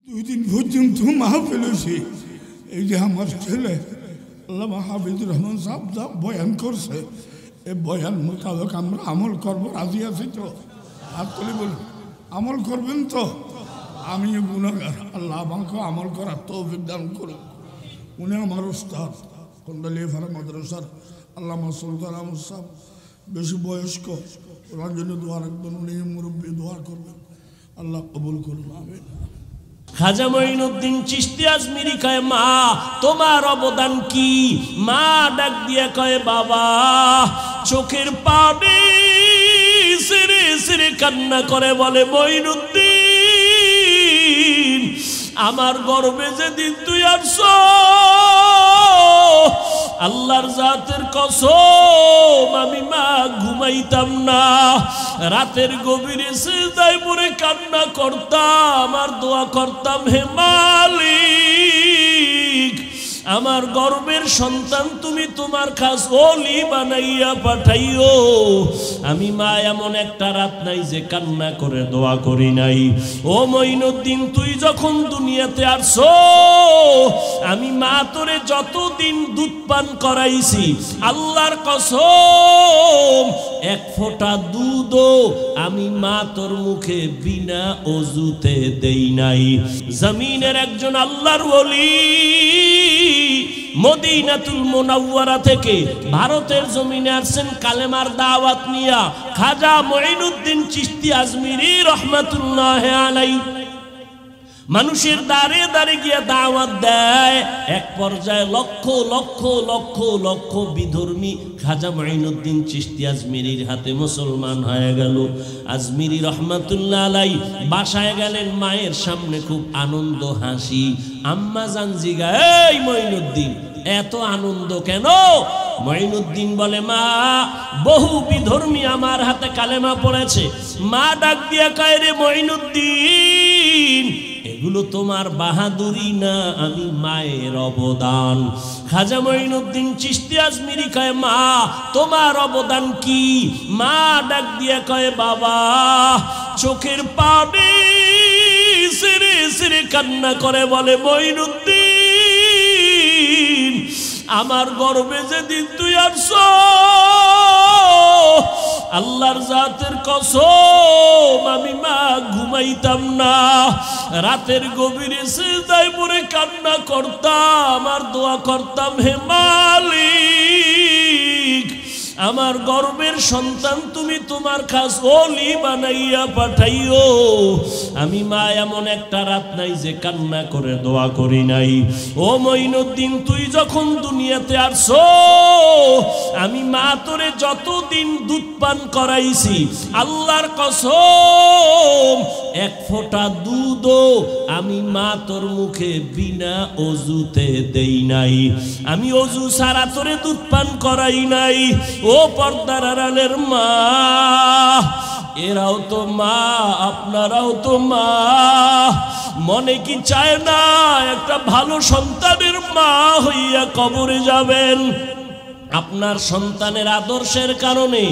দুই দিন পর্যন্ত মাহফিল হয়েছে। এই যে আমার ছেলে আল্লামা হাফিজুর রহমান সাহেব যা বয়ান করছে, এই বয়ান মোতাবেক আমরা আমল করবো, রাজি আছি তো? হাত তুলে বলুন, আমল করবেন তো? আমি গুনাহগার, আল্লাহ আমাকে আমল করার তৌফিক দান করুন। উনি আমার উস্তাদ কন্ডালিয়াপাড়া মাদ্রাসার আল্লামা সুলতান আহমদ সাহেব, বেশি বয়স্ক, ওনার জন্য দোয়া রাখবেন, উনি মুরব্বী, দোয়া করবেন, আল্লাহ কবুল করুন, আমিন। খাজা মঈনুদ্দিন চিশতি আজমিরি কয়, মা তোমার অবদান কি? মা ডাক দিয়ে কয়, বাবা। চোখের পানি সিরে সিরে কান্না করে বলে, মঈনুদ্দিন আমার গর্বে যেদিন তুই আসছ, আল্লাহর জাতের কসম আমি মা ঘুমাইতাম না, রাতের গভীরে সিজদায় পড়ে কান্না করতাম আর দোয়া করতাম, হে মালিক আমার গর্বের সন্তান তুমি তোমার খাস ওলি বানাইয়া পাঠাইও। আমি মা এমন একটা রাত নাই যে কান্না করে দোয়া করি নাই। ও মঈনুদ্দিন তুই যখন দুনিয়াতে আসছো, আমি মা তোরে যতদিন দুধ পান করাইছি, আল্লাহর কসম এক ফোঁটা দুধও আমি মা তোর মুখে বিনা অজুতে দেই নাই। জমিনের একজন আল্লাহর ওলি মদিনাতুল মুনাওয়ারা থেকে ভারতের জমিনে আসছেন কালেমার দাওয়াত নিয়া, খাজা মঈনুদ্দিন চিশতি আজমিরি রহমাতুল্লাহি আলাইহি। মানুষের দাঁড়ে দাঁড়ে গিয়ে দাওয়াত দেয়। এক পর্যায়ে লক্ষ লক্ষ লক্ষ লক্ষ বিধর্মী খাজা মঈনুদ্দিন চিশতি আজমিরির হাতে মুসলমান হয়ে গেল। আজমিরি রহমাতুল্লাহ আলাইহি বাসায় গেলেন, মায়ের সামনে খুব আনন্দ হাসি। আম্মা জান জিগায়, এই মঈনুদ্দিন এত আনন্দ কেন? মঈনুদ্দিন বলে, মা বহু বিধর্মী আমার হাতে কালেমা পড়েছে। মা ডাক দিয়া কয়, রে মঈনুদ্দিন এগুলো তোমার বাহাদুরি না, আমি মায়ের অবদান। খাজা মঈনুদ্দিন চিশতি আজমিরি কয়, মা তোমার অবদান কি? মা ডাক দিয়ে কয়, বাবা। চোখের পানি সিরে সিরে কান্না করে বলে, মঈনুদ্দিন আমার গর্বে যেদিন তুই আসছ, আল্লাহর জাতের কসম আমি মা ঘুমাইতাম না, রাতের গভীরে সিজদায় পড়ে কান্না করতাম আর দোয়া করতাম, হে মালিক আমার গর্বের সন্তান তুমি তোমার খাস ওলি বানাইয়া পাঠাইও। আমি মা এমন একটা রাত নাই যে কান্না করে দোয়া করি নাই। ও মঈনুদ্দিন তুই যখন দুনিয়াতে আসছো, আমি মা তোরে যতদিন দুধ পান করাইছি, আল্লাহর কসম এক ফোঁটা দুধও আমি মা তোর মুখে বিনা অজুতে দেই নাই। আমি অজু ছাড়া তোরে দুধ পান করাই নাই। ও পর্দার আড়ালের মা, এরাও তো মা, আপনারাও তো মা। মনে কি চায় না একটা ভালো সন্তানের মা হইয়া কবরে যাবেন? আপনার সন্তানের আদর্শের কারণে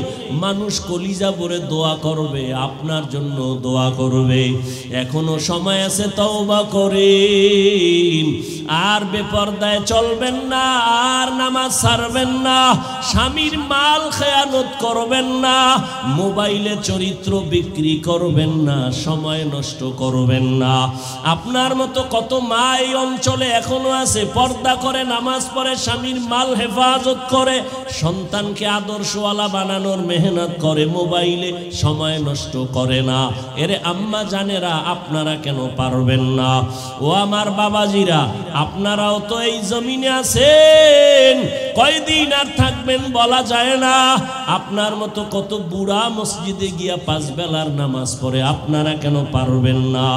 মানুষ কলিজা ভরে দোয়া করবে, আপনার জন্য দোয়া করবে। এখনো সময় আছে, তওবা করেন। আর বেপরদায় চলবেন না, আর নামাজ ছাড়বেন না, স্বামীর মাল খেয়ানত করবেন না, মোবাইলে চরিত্র বিক্রি করবেন না, সময় নষ্ট করবেন না। আপনার মতো কত মা এই অঞ্চলে এখনো আছে, পর্দা করে, নামাজ পড়ে, স্বামীর মাল হেফাজত করে, সন্তানকে আদর্শওয়ালা বানানোর মেহনত করে, মোবাইলে সময় নষ্ট করে না। এরে আম্মা জানেরা আপনারা কেন পারবেন না? ও আমার বাবাজিরা, আপনারাও তো এই জমিনে আছেন, কয়দিন আর থাকবেন বলা যায় না। আপনার মতো কত বুড়া মসজিদে গিয়া 5 বেলার নামাজ পড়ে, আপনারা কেন পারবেন না?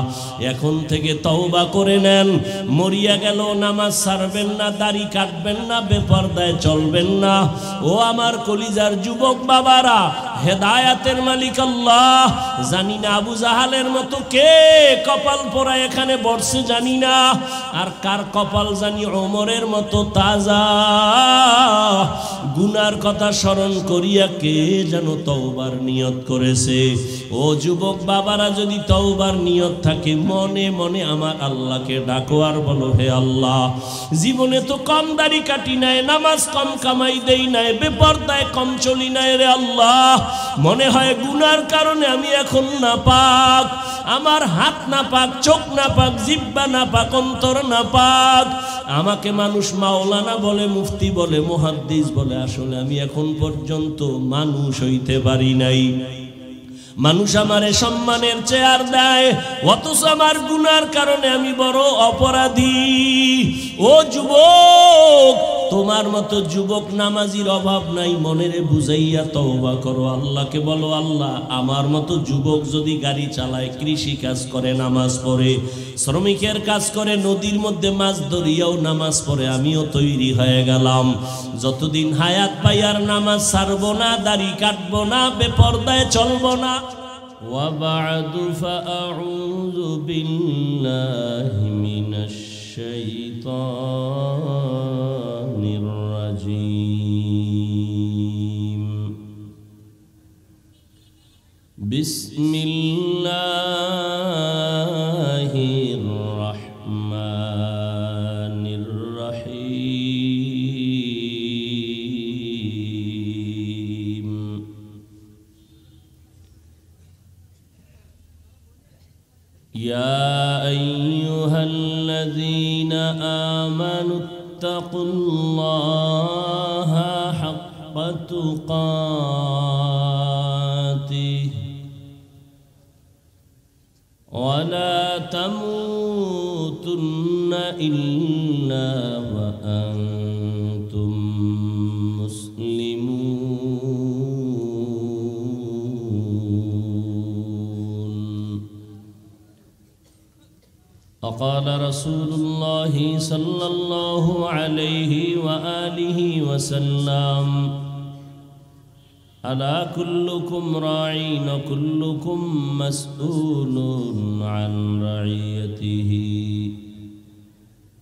এখন থেকে তওবা করে নেন। মরিয়া গেল নামাজ ছাড়বেন না, দাড়ি কাটবেন না, বেপরদায় চলবেন না। ও আমার কলিজার যুবক বাবারা, হেদায়াতের মালিক আল্লাহ। জানি না আবু জাহালের মতো কে কপাল পোড়া এখানে বসছে জানি না, আর কার কপাল জানি ওমরের মতো তাজা। গুনার কথা স্মরণ করিয়া কে যেন তওবার নিয়ত করেছে। ও যুবক বাবারা, যদি তওবার নিয়ত থাকে মনে মনে আমার আল্লাহকে ডাকো আর বলো, হে আল্লাহ, জীবনে তো কম দাড়ি কাটি নাই, নামাজ কম কামাই দেই নাই, বেপরদায় কম চলি নাই রে আল্লাহ। মনে হয় গুনার কারণে আমি এখন নাপাক, আমার হাত নাপাক, চোখ নাপাক, জিহ্বা নাপাক, অন্তর নাপাক। আমাকে মানুষ মাওলানা বলে, মুফতি বলে, মুহাদ্দিস বলে, আসলে আমি এখন পর্যন্ত মানুষ হইতে পারি নাই। মানুষ আমারে সম্মানের চেয়ার দেয়, অথচ আমার গুনার কারণে আমি বড় অপরাধী। ও যুবক, তোমার মতো যুবক নামাজির অভাব নাই, মনেরে বুঝাইয়া তওবা করো, আল্লাহকে বলো, আল্লাহ আমার মতো যুবক যদি গাড়ি চালায়, কৃষি কাজ করে, নামাজ পড়ে, শ্রমিকের কাজ করে, নদীর মধ্যে মাছ ধরিয়াও নামাজ পড়ে, আমিও তৈরি হয়ে গেলাম। যতদিন হায়াত পাই আর নামাজ ছাড়বো না, দাড়ি কাটবো না, বেপরদায় চলবো না। وبعد فأعوذ بالله من الشيطان الرجيم. بسم الله الرحمن الرحيم. يا أيها الذين آمنوا اتقوا الله حق تقاته ولا تموتن إلا وأنتم مسلمون. وقال رسول الله صلى الله عليه وآله وسلم: ألا كلكم راعٍ وكلكم مسؤول عن رعيته،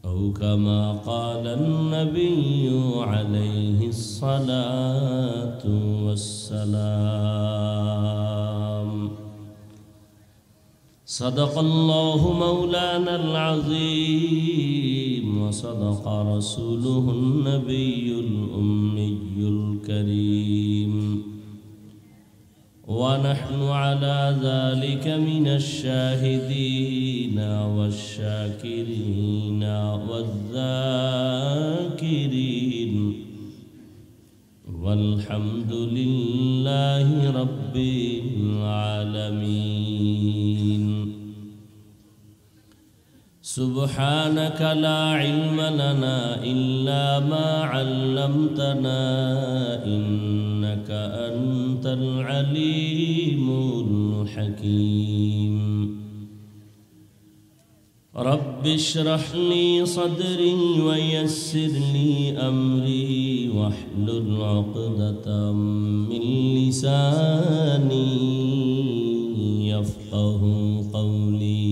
أو كما قال النبي عليه الصلاة والسلام. صدق الله مولانا العظيم، وصدق رسوله النبي الأمي الكريم، ونحن على ذلك من الشاهدين والشاكرين والذاكرين، والحمد لله رب العالمين. سبحانك لا علم لنا إلا ما علمتنا، إنك أنت العليم الحكيم. رب اشرح لي صدري ويسر لي أمري، واحلل عقدة من لساني يفقه قولي.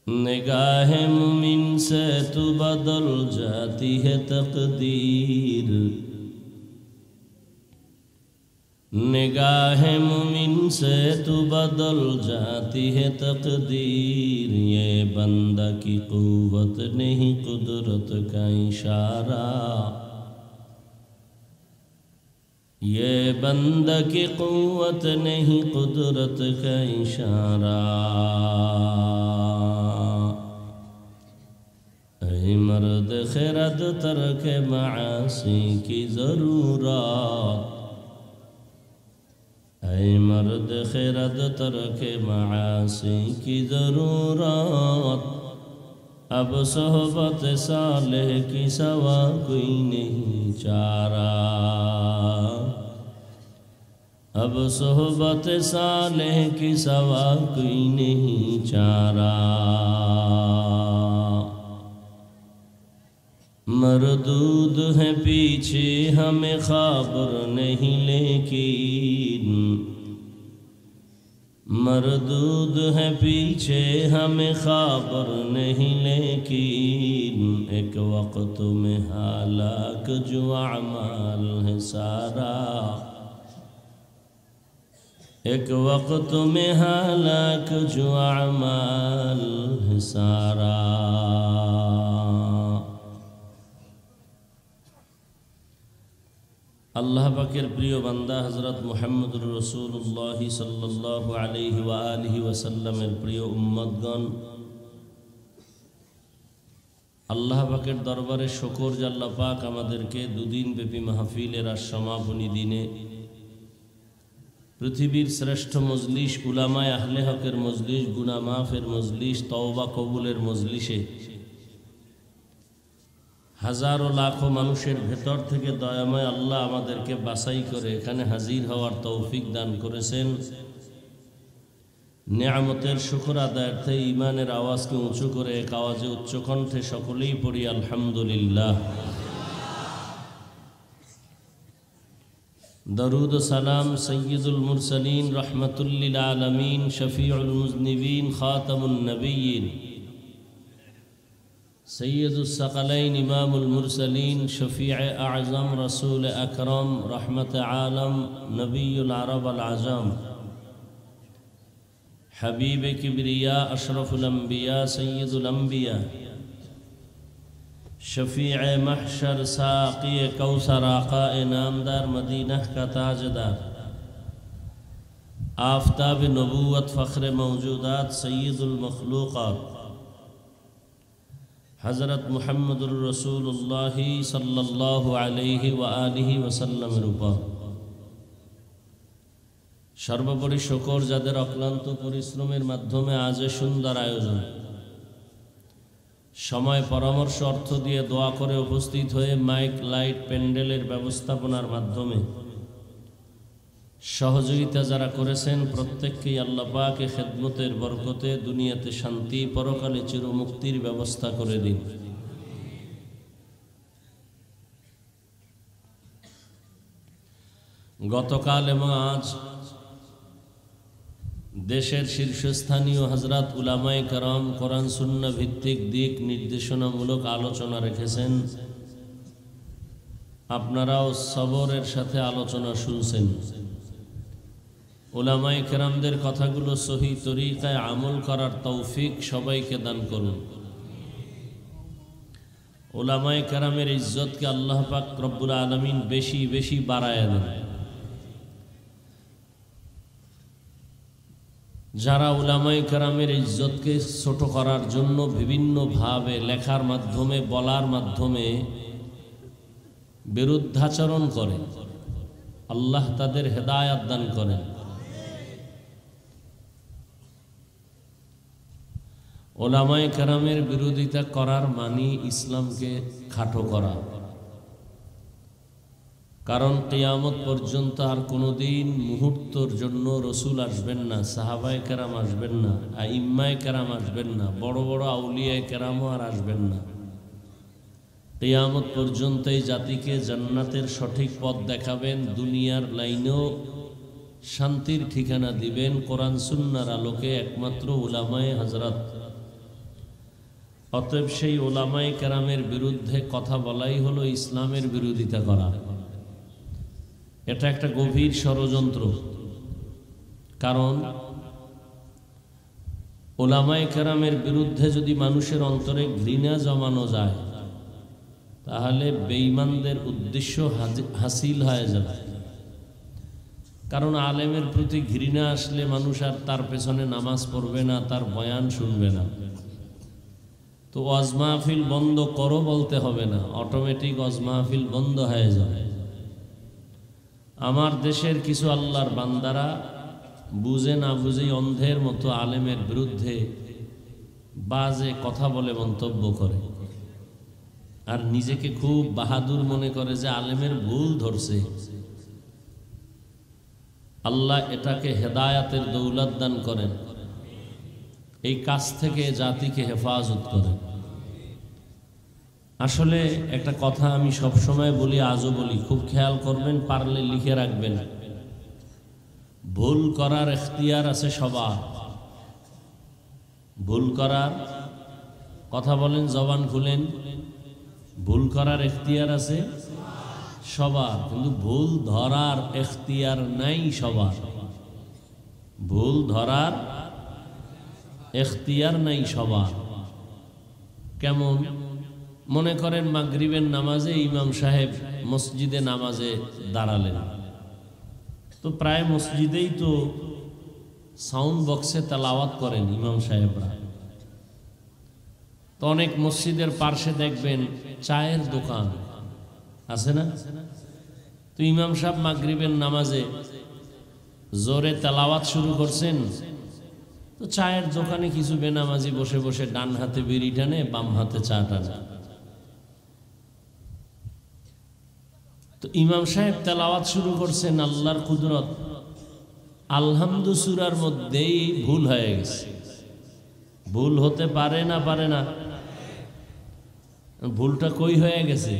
निगाह मुमिन से तो बदल जाती है तकदीर, निगाह मुमिन से तो बदल जाती है तकदीर। ये बंदा की कुव्वत नहीं कुदरत का इशारा, ये बंदा की कुव्वत नहीं कुदरत का इशारा। ऐ मर्द खिरद तर्क मासी की ज़रूरत, ऐ मर्द खिरद तर्क मासी की ज़रूरत। अब सोहबत सालेह की सवा कोई नहीं चारा, अब सोहबत सालेह की सवा कोई नहीं चारा। मरदूद है पीछे हमें खबर नहीं, लेकिन मरदूद है पीछे हमें खबर नहीं, लेकिन एक वक्त में हालाक जो अमाल है सारा, एक वक्त में हालाक जो अमाल है सारा। अल्लाह पाकेर प्रिय बंदा हज़रत मुहम्मदुर रसूलुल्लाह सल्लल्लाहु अलैहि व आलिहि वसल्लमेर प्रिय उम्मतगण, अल्लाह पाकेर दरबारे शुक्र जे अल्लाह पाक आमादेरके दुदिन ब्यापी महफिलेर आज समापनी दिने पृथिवीर श्रेष्ठ मजलिस उलामाए आहले हकेर मजलिस, गुनाह माफेर मजलिस, तौबा कबुलेर मजलिसे हजारों लाखों मानुषेर भेतर थेके दयामय अल्लाह आमादेरके बाछाई करे एखाने हाजिर हওয়ার तौफिक दान करेছেন। नेयामतेर शुक्र आदायार्थे ईमानेर आवाजके उঁচু करे एक आवाजे उच्च कण्ठे सकलेई पড়ি आलহামদুলিল্লাহ। दरूद सलाम सय्यदुल मुरसलीन रहमतुल लिल आलमीन शफीउल मुज़निबीन खातमुन नबिय्यीन सैयदुस सकलैन इमामुल मुरसलीन शफीअ आज़म रसूल अकरम रहमत आलम नबीयुल अरब अल आज़म हबीब किबरिया अशरफुल अंबिया सैयदुल अंबिया शफीअ महशर साक़ी कौसर आक़ा नामदार मदीना का ताजदार आफ़ताब नबूवत फ़ख्र मौजूदात सैयदुल मखलूक़ात हज़रत मुहम्मदुर रसूलुल्लाह सल्लल्लाहु अलैहि व आलिहि वसल्लमेर उपर सर्वोपरि शुक्र जादेर अक्लान्त परिश्रमेर माध्यमे आज सुंदर आयोजन समय परामर्श अर्थ दिए दोया करे उपस्थित हुए माइक लाइट पैंडेलेर व्यवस्थापनार माध्यमे सहयोगिता जारा करेছেন प्रत्येकকেই আল্লাহ পাকের খেদমতের বরকতে দুনিয়াতে শান্তি পরকালে চিরমুক্তির ব্যবস্থা করে দিন। গতকাল এবং আজ দেশের শীর্ষস্থানীয় হযরত উলামায়ে কেরাম কোরআন সুন্নাহ ভিত্তিক দিক নির্দেশনামূলক আলোচনা রেখেছেন। আপনারাও সবরের সাথে আলোচনা শুনছেন। उलामाए केरामदेर कथागुलो सही तरीकाय आमल करार तौफिक सबाइके दान करुन। उलामाए केरामेर इज्जत के अल्लाह पाक रब्बुल आलामीन बेशी बेशी बाड़ाया देन। যারা उलामाए केरामेर इज्जत के छोटो करार जन्य विभिन्न भावे लेखार माध्यमे बलार माध्यमे बिरुद्धाचरण करे अल्लाह तादेर हेदायत दान करें। उलामाए केरामेर विरोधिता करार मानी इस्लाम के खाटो करा, कारण कियामत पर्यन्त आर कोनोदिन मुहूर्तर जन्य रसूल आसबेन ना, साहाबाए केराम आसबेन ना, आइम्माए केराम आसबेन ना, बड़ो बड़ो आउलियाए केरामो आर आसबेन ना। कियामत पर्यन्त এই জাতিকে জান্নাতের সঠিক পথ দেখাবেন, দুনিয়ার লাইনেও শান্তির ঠিকানা দিবেন কোরআন সুন্নাহর আলোকে একমাত্র উলামায়ে হযরত। অতএব সেই উলামায়ে কেরামের বিরুদ্ধে কথা বলাই হলো ইসলামের বিরোধিতা করা। এটা একটা গভীর ষড়যন্ত্র, কারণ উলামায়ে কেরামের বিরুদ্ধে যদি মানুষের অন্তরে ঘৃণা জমানো যায় তাহলে বেঈমানদের উদ্দেশ্য হাসিল হয়ে যাবে। কারণ আলেমের প্রতি ঘৃণা আসলে মানুষ আর তার পেছনে নামাজ পড়বে না, তার বয়ান শুনবে না। তো ওয়াজ মাহফিল বন্ধ করো বলতে হবে না, অটোমেটিক ওয়াজ মাহফিল বন্ধ হয়ে যাবে। আমার দেশের কিছু আল্লাহর বান্দারা বুঝে না বুঝেই অন্ধের মতো আলেমের বিরুদ্ধে বাজে কথা বলে মন্তব্য করে আর নিজেকে খুব বাহাদুর মনে করে যে আলেমের ভুল ধরছে। আল্লাহ এটাকে হেদায়াতের দৌলত দান করেন, এই কাজ থেকে জাতিকে হেফাজত করেন। আসলে একটা কথা আমি সব সময় বলি, আজও বলি, খুব খেয়াল করবেন, পারলে লিখে রাখবেন। ভুল করার এখতিয়ার আছে সবার। ভুল করার কথা বলেন, জবান খুলেন। ভুল করার এখতিয়ার আছে সবার, কিন্তু ভুল ধরার এখতিয়ার নাই সবার। ভুল ধরার এখতিয়ার নাই সবার। কেমন? মনে করেন মাগরিবের নামাজে ইমাম সাহেব মসজিদে নামাজে দাঁড়ালেন, তো প্রায় মসজিদেই তো সাউন্ড বক্সে তেলাওয়াত করেন ইমাম সাহেবরা। তো অনেক মসজিদের পার্শ্বে দেখবেন চায়ের দোকান আছে না? তো ইমাম সাহেব মাগরিবের নামাজে জোরে তেলাওয়াত শুরু করছেন, তো চায়ের দোকানে কিছু বেনামাজি বসে বসে ডান হাতে বিড়ি টানে, বাম হাতে চা টানে। তো ইমাম সাহেব তেলাওয়াত শুরু করছেন, আল্লাহর কুদরত, আলহামদু সূরার মধ্যেই ভুল হয়ে গেছে। ভুল হতে পারে না? পারে না? ভুলটা কই হয়ে গেছে?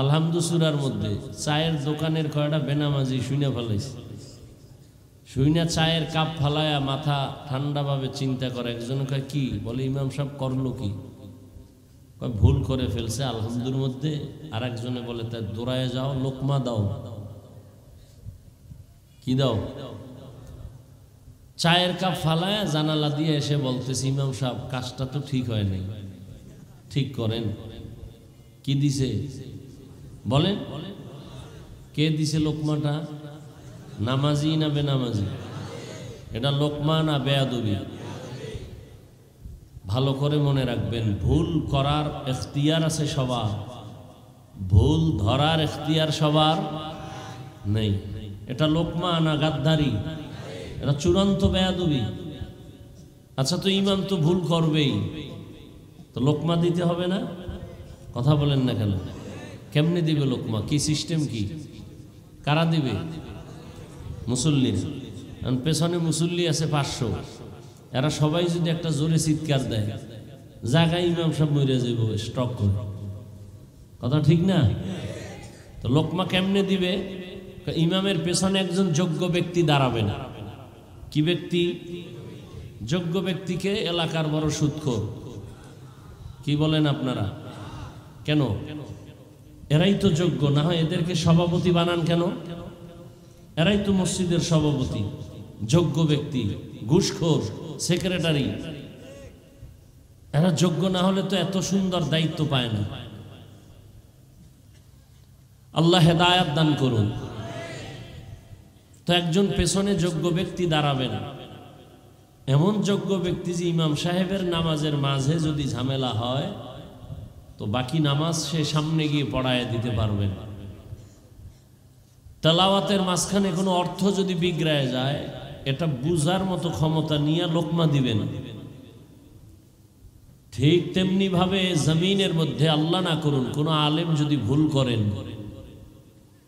আলহামদু সূরার মধ্যে। চায়ের দোকানের কয়টা বেনামাজি শুনে ফেলাইছে। শুইনা চায়ের কাপ ফালায়া মাথা ঠান্ডাভাবে চিন্তা করে। একজন কয় কি? বলে ইমাম সাহেব করলো কি? কয় ভুল করে ফেলছে আলহামদুর মধ্যে। আর একজনে বলে তাই দৌড়ায় যাও, লোকমা দাও। কি দাও? চায়ের কাপ ফালায়া জানালা দিয়ে এসে বলতেছে, ইমাম সাহেব কাজটা তো ঠিক হয় নাই, ঠিক করেন। কি দিছে বলেন? কে দিছে লোকমাটা? নামাজি না বেনামাজি? এটা লোকমা না বেয়াদবি? ভালো করে মনে রাখবেন, ভুল করার এখতিয়ার আছে সবার, ভুল ধরার এখতিয়ার সবার নেই। এটা লোকমা না গাদ্দারি? এটা চূড়ান্ত বেয়াদবি। আচ্ছা, তো ইমাম তো ভুল করবেই, তো লোকমা দিতে হবে না? কথা বলেন না কেন? কেমনে দিবে লোকমা? কি সিস্টেম? কি কারা দিবে? মুসল্লির। পেছনে মুসল্লি আছে 500, এরা সবাই যদি একটা জোরে চিৎকার দেয়, জায়গায় ইমাম সাহেব মরে যাইব স্ট্রক করে। কথা ঠিক না? তো লোকমা কেমনে দিবে? ইমামের পেছনে একজন যোগ্য ব্যক্তি দাঁড়াবে না। কি ব্যক্তি? যোগ্য ব্যক্তিকে এলাকার বড় সুদখোর। কি বলেন আপনারা? কেন? এরাই তো যোগ্য, না হয় এদেরকে সভাপতি বানান কেন? এরাই তো মসজিদের সভাপতি, যোগ্য ব্যক্তি। ঘুষখোর সেক্রেটারি, এরা যোগ্য না হলে তো এত সুন্দর দায়িত্ব পায় না। আল্লাহ হেদায়াত দান করুন। তো একজন পেছনে যোগ্য ব্যক্তি দাঁড়াবেন, এমন যোগ্য ব্যক্তি যে ইমাম সাহেবের নামাজের মাঝে যদি ঝামেলা হয়, তো বাকি নামাজ সে সামনে গিয়ে পড়ায় দিতে পারবেন। তেলাওয়াতের মাঝখানে কোনো অর্থ যদি বিগড়ায় যায়, এটা বুঝার মতো ক্ষমতা নিয়ে লোকমা দিবেন। ঠিক তেমনি ভাবে জমিনের মধ্যে আল্লাহ না করুন কোনো আলেম যদি ভুল করেন,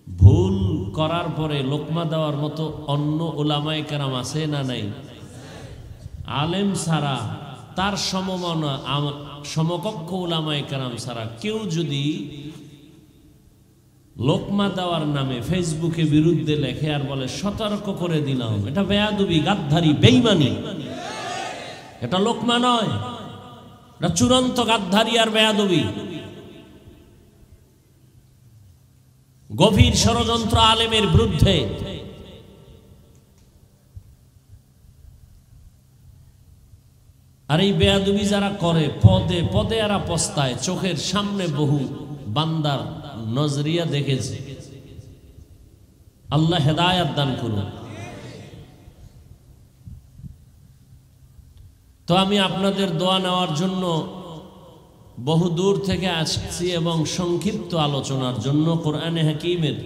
ভুল করার পরে লোকমা দেওয়ার মতো অন্য উলামায়ে কেরাম আছে না নাই? আলেম ছাড়া, তার সমকক্ষ উলামায়ে কেরাম ছাড়া কেউ যদি লোকমা দেওয়ার নামে ফেসবুকে বিরুদ্ধে লেখে আর বলে সতর্ক করে দিলাম, এটা বেয়াদবি, গাদ্দারি, বেঈমানি। এটা লোকমা নয়, এটা চূড়ান্ত গাদ্দারি আর বেয়াদবি। গভীর ষড়যন্ত্র আলেমের বিরুদ্ধে। আর এই বেয়াদবি যারা করে, পদে পদে এরা পস্তায়। চোখের সামনে বহু বান্দার নজরিয়া দেখেছে। আল্লাহ হেদায়াত দান করুন। তো আমি আপনাদের দোয়া নেওয়ার জন্য বহু দূর থেকে আসছি এবং সংক্ষিপ্ত আলোচনার জন্য কোরআনে হাকিমের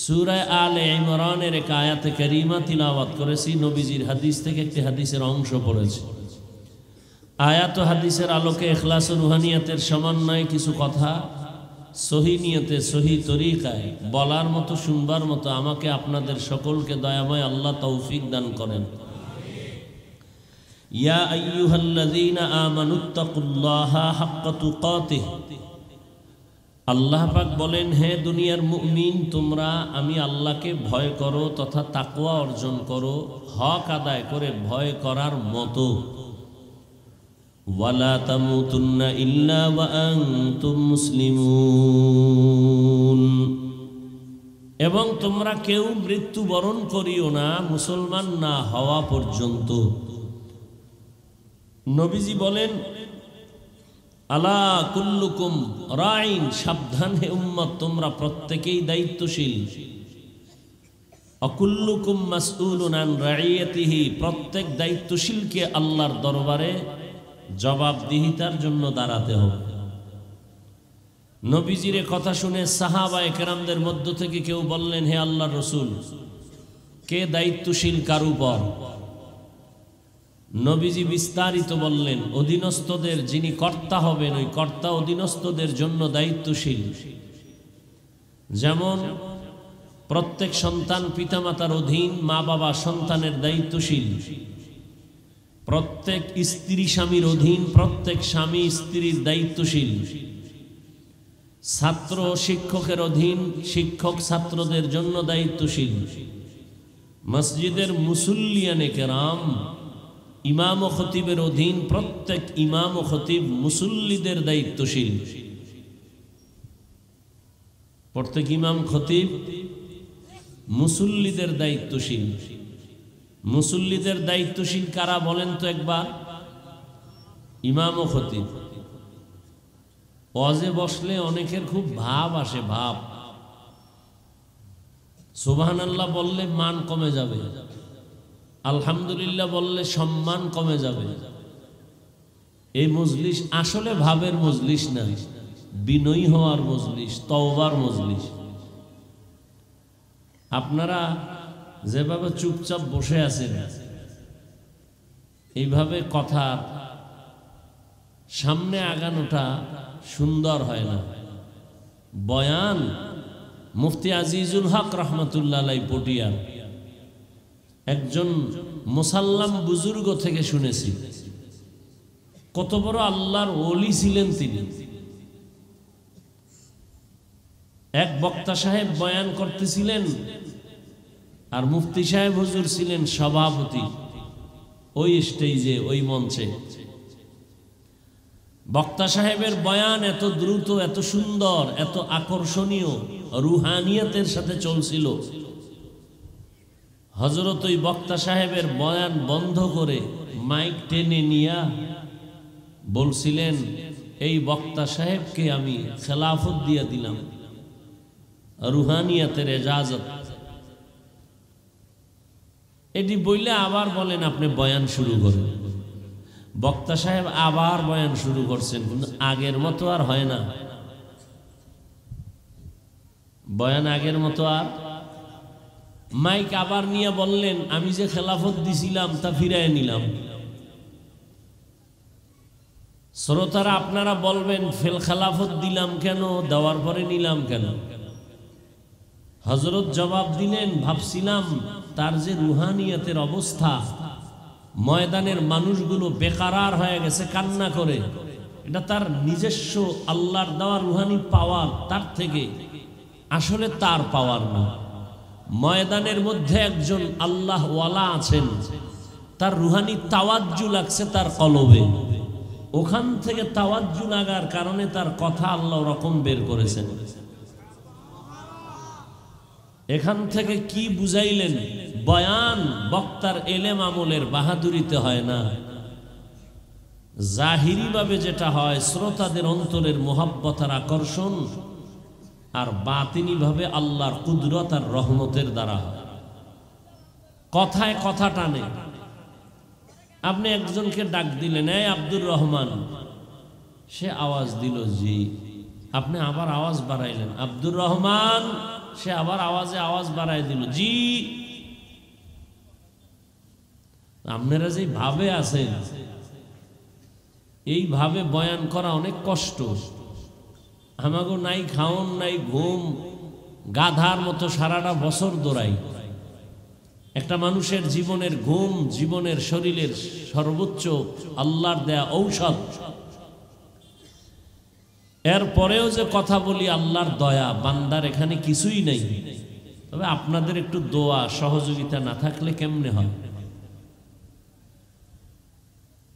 সূরা আলে ইমরানের এক আয়াতে কারিমা তিলাওয়াত করেছি। নবীজির হাদিস থেকে একটি হাদিসের অংশ পড়েছি। আয়াত ও হাদিসের আলোকে ইখলাস ও রুহানিয়াতের সমন্বয়ে কিছু কথা সহি নিয়তে, সহি তরিকায় বলার মতো, শুনবার মতো আমাকে আপনাদের সকলকে দয়াময় আল্লাহ তৌফিক দান করেন। ইয়া আইয়ুহাল্লাযীনা আমানুত্তাকুল্লাহা হাক্কা তুকাতিহ আল্লাহ পাক বলেন, হে দুনিয়ার মুমিন, তোমরা আমি আল্লাহকে ভয় করো তথা তাকওয়া অর্জন করো, হক আদায় করে ভয় করার মতো। ওয়ালা তামুতুন্না ইল্লা ওয়া আনতুম মুসলিমুন, এবং তোমরা কেউ মৃত্যুবরণ করিও না মুসলমান না হওয়া পর্যন্ত। নবীজি বলেন, আলা কুল্লুকুম রাইন, সাবধান হে উম্মত, তোমরা প্রত্যেকেই দায়িত্বশীল। অকুল্লুকুম মাসউলুন আন রাইয়াতিহি, প্রত্যেক দায়িত্বশীলকে আল্লাহর দরবারে জবাবদিহিতার জন্য দাঁড়াতে হবে। নবীজির কথা শুনে সাহাবায়ে কেরামদের মধ্য থেকে কেউ বললেন, হে আল্লাহর রাসূল, কে দায়িত্বশীল কার উপর? নবীজি বিস্তারিত বললেন, অধীনস্থদের যিনি কর্তা হবেন ওই কর্তা অধীনস্থদের জন্য দায়িত্বশীল। যেমন প্রত্যেক সন্তান পিতামাতার অধীন, মা বাবা সন্তানের দায়িত্বশীল। প্রত্যেক স্ত্রী স্বামীর অধীন, প্রত্যেক স্বামী স্ত্রীর দায়িত্বশীল। ছাত্র শিক্ষকের অধীন, শিক্ষক ছাত্রদের জন্য দায়িত্বশীল। মসজিদের মুসল্লিয়ানে কেরাম ইমাম ও খতিবের অধীন, প্রত্যেক ইমাম ও খতিব মুসল্লিদের দায়িত্বশীল। প্রত্যেক ইমাম খতিব মুসল্লিদের দায়িত্বশীল। মুসল্লিদের দায়িত্বশীল কারা বলেন তো একবার? ইমাম ও খতিব। ওয়াজে বসলে অনেকের খুব ভাব আসে, ভাব। সুবহানাল্লাহ বললে মান কমে যাবে, আলহামদুলিল্লাহ বললে সম্মান কমে যাবে। এই মজলিস আসলে ভাবের মজলিস না, বিনয়ী হওয়ার মজলিস, তওবার মজলিস। আপনারা যেভাবে চুপচাপ বসে আছেন, এইভাবে কথার সামনে আগানোটা সুন্দর হয় না। বয়ান মুফতি আজিজুল হক রহমতুল্লাহ আলাইহি পটিয়া একজন মুসাল্লাম বুজুর্গ থেকে শুনেছি, কত বড় আল্লাহর ওলি ছিলেন তিনি। এক বক্তা সাহেব বয়ান করতেছিলেন, আর মুফতি সাহেব হুজুর ছিলেন সভাপতি ওই স্টেজে, ওই মঞ্চে। বক্তা সাহেবের বয়ান এত দ্রুত, এত সুন্দর, এত আকর্ষণীয়, রুহানিয়তের সাথে চলছিল। হযরত ওই বক্তা সাহেবের বয়ান বন্ধ করে মাইক টেনে নিয়া বলছিলেন, এই বক্তা সাহেবকে আমি খেলাফত দিয়া দিলাম, রুহানিয়তের এজাজত। এটি বললে আবার বলেন আপনি বয়ান শুরু করেন। বক্তা সাহেব আবার বয়ান শুরু করছেন, কিন্তু আগের মতো আর হয় না। বয়ান আগের মতো আর। মাইক আবার নিয়ে বললেন, আমি যে খেলাফত দিছিলাম তা ফিরায় নিলাম। শ্রোতারা আপনারা বলবেন, ফেল খেলাফত দিলাম কেন, দেওয়ার পরে নিলাম কেন? হযরত জবাব দিলেন, ভাবছিলাম তার যে রুহানিয়তের অবস্থা, ময়দানের মানুষগুলো বেকারার হয়ে গেছে কান্না করে, এটা তার নিজস্ব আল্লাহর দেওয়া রুহানি পাওয়ার, তার থেকে আসলে তার পাওয়ার না। ময়দানের মধ্যে একজন আল্লাহ ওয়ালা আছেন, তার রুহানি তাওয়াজ্জু লাগছে তার কলবে, ওখান থেকে তাওয়াজ্জু লাগার কারণে তার কথা আল্লাহ রকম বের করেছেন। এখান থেকে কি বুঝাইলেন? বয়ান বক্তার এলেম আমলের বাহাদুরিতে হয় না, জাহিরি ভাবে যেটা হয় শ্রোতাদের অন্তরের মোহাব্বত আর আকর্ষণ, আর বাতিনি ভাবে আল্লাহর কুদরত আর রহমতের দ্বারা হয়। কথায় কথা টানে। আপনি একজনকে ডাক দিলেন, এই আব্দুর রহমান, সে আওয়াজ দিল জি, আপনি আবার আওয়াজ বাড়াইলেন, আব্দুর রহমান, সে আবার আওয়াজে আওয়াজ বাড়াই দিল জি। আপনারা যে ভাবে আছেন, এই ভাবে বয়ান করা অনেক কষ্ট। আমাগো নাই খাওন, নাই ঘুম, গাধার মতো সারাটা বছর দৌড়াই। একটা মানুষের জীবনের ঘুম, জীবনের শরীরের সর্বোচ্চ আল্লাহর দেয়া ঔষধ। এরপরেও যে কথা বলি আল্লাহর দয়া, বান্দার এখানে কিছুই নাই, তবে আপনাদের একটু দোয়া সহযোগিতা না থাকলে কেমনে হয়?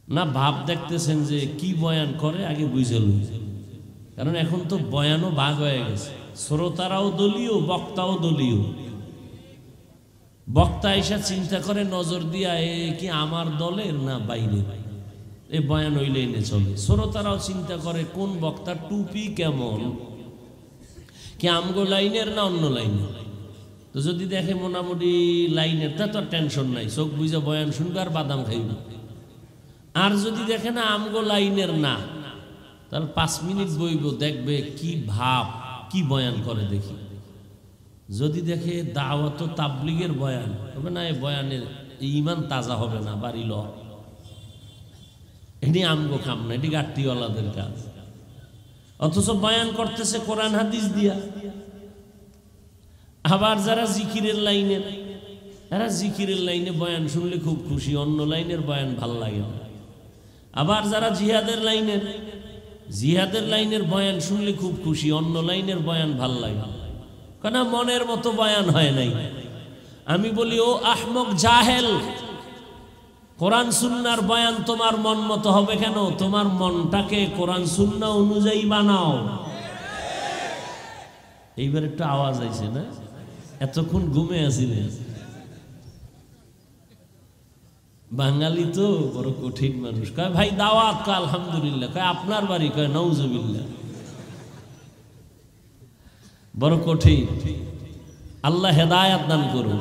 না ভাব দেখতেছেন যে কি বয়ান করে আগে বুঝল, কারণ এখন তো বয়ানও ভাগ হয়ে গেছে, শ্রোতারাও দলীয়, বক্তাও দলীয়। বক্তা এসে চিন্তা করে নজর দিয়া এ কি আমার দলের না বাইরের, এ বয়ান ওই লাইনে চলে। শ্রোতারাও চিন্তা করে কোন বক্তার টুপি কেমন, কি আমগো লাইনের না অন্য লাইনের। তো যদি দেখে মোটামুটি লাইনের, তা তো টেনশন নাই, চোখ বুঝে বয়ান শুনবে আর বাদাম খাইবে। আর যদি দেখে না আমগো লাইনের না, তাহলে 5 মিনিট বইব, দেখবে কি ভাব, কি বয়ান করে দেখি। যদি দেখে দাওয়াত তাবলিগের বয়ান, তবে না এই বয়ানের ইমান তাজা হবে না, বাড়ি ল, এটি আমগো কাম না, এটি গাট্টিওয়ালাদের কাজ। অথচ বয়ান করতেছে কোরআন হাদিস দিয়া। আবার যারা জিকিরের লাইনের, এরা জিকিরের লাইনে বয়ান শুনলে খুব খুশি, অন্য লাইনের বয়ান ভাল লাগে না। আবার যারা জিহাদের লাইনের বয়ান শুনলে খুব খুশি, অন্য লাইনের বয়ান ভাল লাগে, কেন মনের মতো বয়ান হয় নাই। আমি বলি, ও আহমক জাহেল, কোরআন সুন্নাহর বয়ান তোমার মন মতো হবে কেন? তোমার মনটাকে কোরআন সুন্নাহ অনুযায়ী বানাও। এইবার একটু আওয়াজ আইছে না? এতক্ষণ ঘুমে আছিলেন। বাঙালি তো বড় কঠিন মানুষ। কয় ভাই দাওয়াত, কয় আলহামদুলিল্লাহ। কয় আপনার বাড়ি? কয় নাউজুবিল্লাহ। বড় কঠিন। আল্লাহ হেদায়াত দান করুন।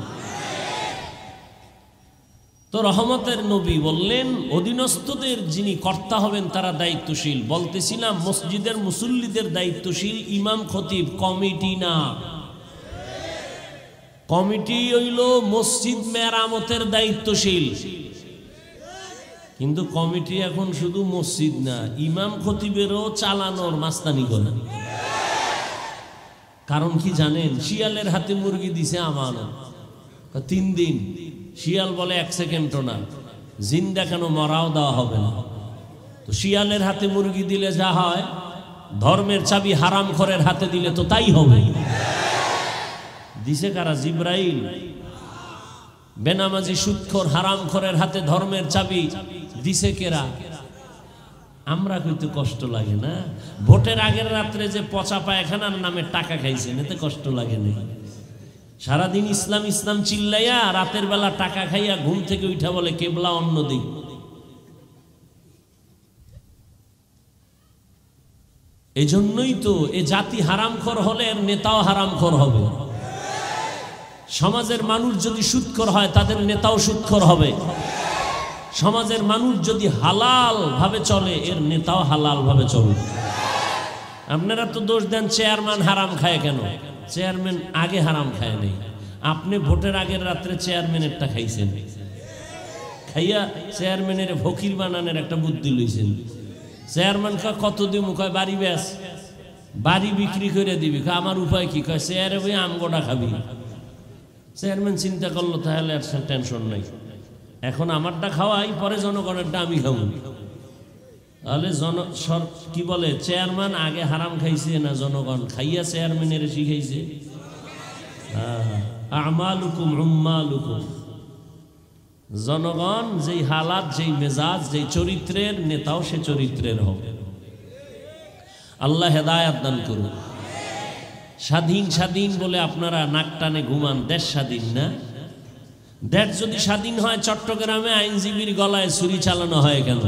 তো রহমতের নবী বললেন, অধীনস্থদের যিনি কর্তা হবেন তারা দায়িত্বশীল। বলতেছিলাম মসজিদের মুসল্লিদের দায়িত্বশীল ইমাম খতিব, কমিটি না। কমিটি হইল মসজিদ মেরামতের দায়িত্বশীল, কিন্তু কমিটি এখন শুধু মসজিদ না, ইমাম খতিবেরও চালানোর মাস্তানি করে। কারণ কি জানেন? শিয়ালের হাতে মুরগি দিছে আমানত, 3 দিন। শিয়াল বলে 1 সেকেন্ডও না, জিন্দা কেন, মরাও দেওয়া হবে না। তো শিয়ালের হাতে মুরগি দিলে যা হয়, ধর্মের চাবি হারামখোরের হাতে দিলে তো তাই হবে। দিছে কারা? জিব্রাইল। বেনামাজি সুদখোর হারামখোরের হাতে ধর্মের চাবি দিছে কেরা? আমরা কইতে কষ্ট লাগে না? ভোটের আগের রাত্রে যে পচা পায়খানার নামে টাকা খাইছেন, এতে কষ্ট লাগে না? সারাদিন ইসলাম ইসলাম চিল্লাইয়া রাতের বেলা টাকা খাইয়া ঘুম থেকে উঠা বলে কেবলা অন্যদিক। এজন্যই তো এ জাতি হারামখোর হলে এর নেতাও হারামখোর হবে। সমাজের মানুষ যদি সুদখোর হয়, তাদের নেতাও সুদখোর হবে। সমাজের মানুষ যদি হালাল ভাবে চলে, এর নেতাও হালাল ভাবে চলবে। আপনারা তো দোষ দেন চেয়ারম্যান হারাম খায় কেন? চেয়ারম্যান আগে হারাম খায় নেই, আপনি ভোটের আগের রাত্রে চেয়ারম্যানেরটা খাইছেন, খাইয়া চেয়ারম্যানের ফকির বানানোর একটা বুদ্ধি লইছেন। চেয়ারম্যান কত দিব? কয় বাড়ি ব্যাস, বাড়ি বিক্রি করে দিবি। আমার উপায় কি? কয় চেয়ারে বই আমগোটা খাবি। চেয়ারম্যান চিন্তা করলো, তাহলে আর টেনশন নাই, এখন আমারটা খাওয়াই, পরে জনগণেরটা আমি খাবো। তাহলে কি বলে, চেয়ারম্যান আগে হারাম খাইছে না জনগণ খাইয়া চেয়ারম্যানের শিখাইছে? আমালুকুম উম্মালুকুম। জনগণ যেই হালাত, যেই মেজাজ, যেই চরিত্রের, নেতাও সে চরিত্রের হবে। আল্লাহ হেদায়াত দান করুন। স্বাধীন স্বাধীন বলে আপনারা নাক টানে ঘুমান, দেশ স্বাধীন না? দেশ যদি স্বাধীন হয়, চট্টগ্রামে আইনজীবীর গলায় ছুরি চালানো হয় কেন?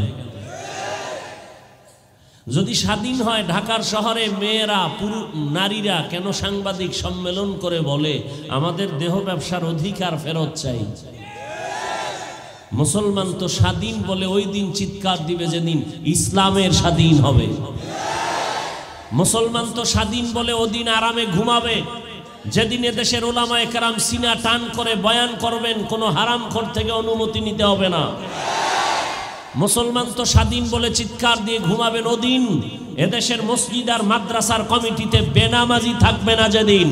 যদি স্বাধীন হয়, ঢাকার শহরে মেয়েরা, নারীরা কেন সাংবাদিক সম্মেলন করে বলে আমাদের দেহ ব্যবসার অধিকার ফেরত চাই? মুসলমান তো স্বাধীন বলে ওই দিন চিৎকার দিবে যেদিন ইসলামের স্বাধীন হবে। মুসলমান তো স্বাধীন বলে ওদিন আরামে ঘুমাবে যেদিন এদেশের ওলামায়ে কেরাম সিনা টান করে বয়ান করবেন, কোনো হারামখোর থেকে অনুমতি নিতে হবে না। মুসলমান তো স্বাধীন বলে চিৎকার দিয়ে ঘুমাবেন ওদিন এদেশের মসজিদ আর মাদ্রাসার কমিটিতে বেনামাজি থাকবে না যেদিন।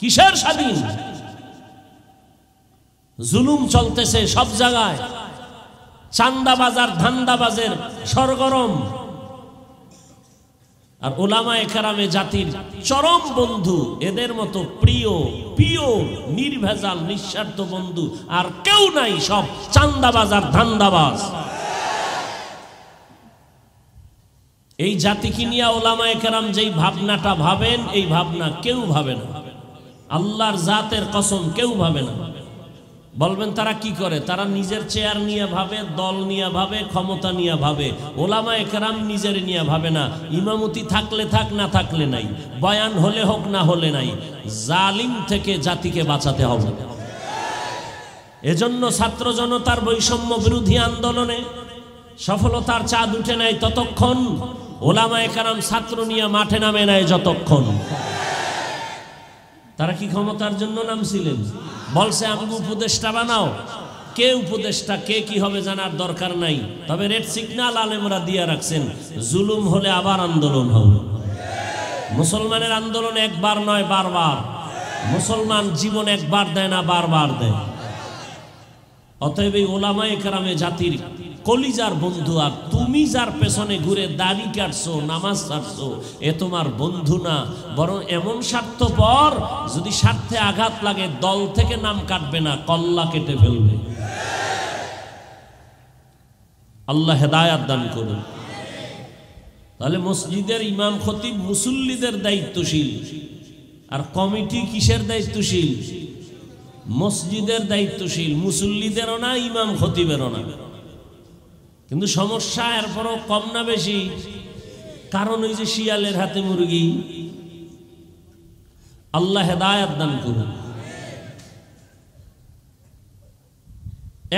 কিসের স্বাধীন? জুলুম চলতেছে সব জায়গায়, চান্দাবাজার ধান্দাবাজের সরগরম। আর উলামায়ে কেরামে জাতির চরম বন্ধু, এদের মতো প্রিয় পিওর নির্ভেজাল নিঃস্বার্থ বন্ধু আর কেউ নাই, সব চান্দাবাজ আর ধান্দাবাজ। এই জাতিকে নিয়ে উলামায়ে কেরাম যেই ভাবনাটা ভাবেন, এই ভাবনা কেউ ভাবে না। আল্লাহর জাতের কসম কেউ ভাবে না। বলবেন তারা কি করে? তারা নিজের চেয়ার নিয়ে ভাবে, দল নিয়ে ভাবে, ক্ষমতা নিয়ে ভাবে। উলামায়ে কেরাম নিজের নিয়ে ভাবে না। ইমামতি থাকলে থাক, না থাকলে নাই, বয়ান হলে হোক, না হলে নাই। জালিম থেকে জাতিকে বাঁচাতে হবে। এজন্য ছাত্র জনতার বৈষম্য বিরোধী আন্দোলনে সফলতার চাঁদ উঠে নাই ততক্ষণ, উলামায়ে কেরাম ছাত্র নিয়ে মাঠে নামে নাই যতক্ষণ। তারা কি ক্ষমতার জন্য নামছিলেন? বলছে আমাকে উপদেষ্টা বানাও। কে উপদেষ্টা, কে কি হবে জানার দরকার নাই, তবে রেড সিগন্যাল আলেমরা দিয়ে রাখছেন, জুলুম হলে আবার আন্দোলন হবে। মুসলমানের আন্দোলন একবার নয়, বারবার। মুসলমান জীবন একবার দেয় না, বারবার দেয়। অতএব এই উলামায়ে কেরামে জাতির কলিজার বন্ধু, আর তুমি যার পেছনে ঘুরে দাড়ি কাটছো, নামাজ ছাড়ছো, এ তোমার বন্ধু না, বরং এমন স্বার্থপর, যদি স্বার্থে আঘাত লাগে দল থেকে নাম কাটবে না, কল্লা কেটে ফেলবে। আল্লাহ হেদায়াত দান করুন। তাহলে মসজিদের ইমাম খতিব মুসল্লিদের দায়িত্বশীল, আর কমিটি কিসের দায়িত্বশীল? মসজিদের দায়িত্বশীল, মুসল্লিদেরও না, ইমাম খতিবেরও না। কিন্তু সমস্যা এরপরও কম না বেশি? কারণ ওই যে শিয়ালের হাতে মুরগি। আল্লাহ হেদায়াত দান করুন।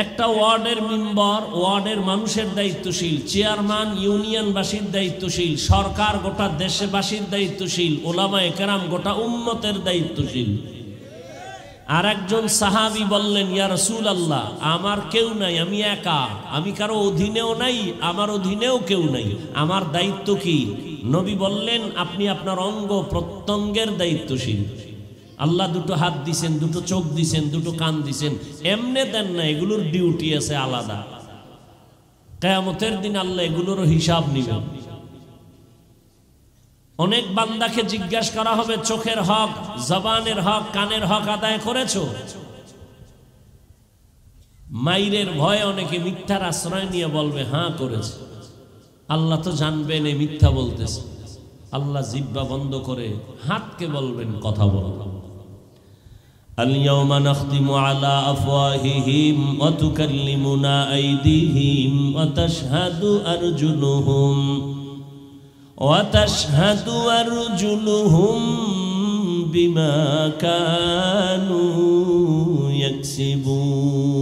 একটা ওয়ার্ডের মেম্বার, ওয়ার্ডের মানুষের দায়িত্বশীল, চেয়ারম্যান ইউনিয়নবাসীর দায়িত্বশীল, সরকার গোটা দেশবাসীর দায়িত্বশীল, উলামায়ে কেরাম গোটা উম্মতের দায়িত্বশীল। আর একজন সাহাবী বললেন, ইয়া রাসূলুল্লাহ, আমার কেউ নাই, আমি একা, আমি কারো অধীনেও নাই, আমার অধীনেও কেউ নাই, আমার দায়িত্ব কি? নবী বললেন, আপনি আপনার অঙ্গ প্রত্যঙ্গের দায়িত্বশীল। আল্লাহ দুটো হাত দিছেন, দুটো চোখ দিছেন, দুটো কান দিছেন, এমনে দেন না, এগুলোর ডিউটি আছে আলাদা। কিয়ামতের দিন আল্লাহ এগুলোরও হিসাব নেবেন। অনেক বান্দাকে জিজ্ঞাসা করা হবে, চোখের হক, জবানের হক, কানের হক আদায় করেছো? মাইরের ভয়ে অনেকে মিথ্যার আশ্রয় নিয়ে বলবে হ্যাঁ করেছে। আল্লাহ তো জানবেন এই মিথ্যা বলতেছে। আল্লাহ জিহ্বা বন্ধ করে হাতকে বলবেন কথা বলো। اليوم نختم على أفواههم وتكلمنا أيديهم وتشهد أرجلهم بما كانوا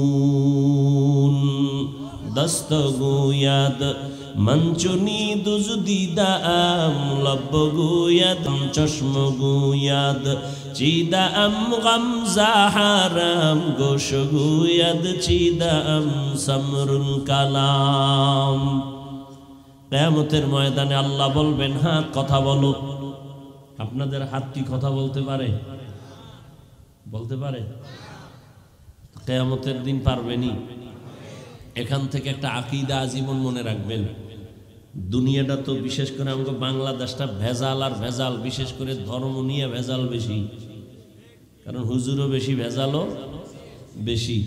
يكسبون دستگوید منچونی دزدیده ام لبگوید چشمگوید چیده ام غمزه حرام گوشگوید چیده ام سمر الکلام। কিয়ামতের ময়দানে আল্লাহ বলবেন, হাত কথা বলো। আপনাদের হাত কি কথা বলতে পারে? বলতে পারে? কিয়ামতের দিন পারবেনি। এখান থেকে একটা আকীদা আজীবন মনে রাখবেন। দুনিয়াটা তো, বিশেষ করে আমাদের বাংলাদেশটা ভেজাল আর ভেজাল, বিশেষ করে ধর্ম নিয়ে ভেজাল বেশি। কারণ হুজুরও বেশি, ভেজালও বেশি,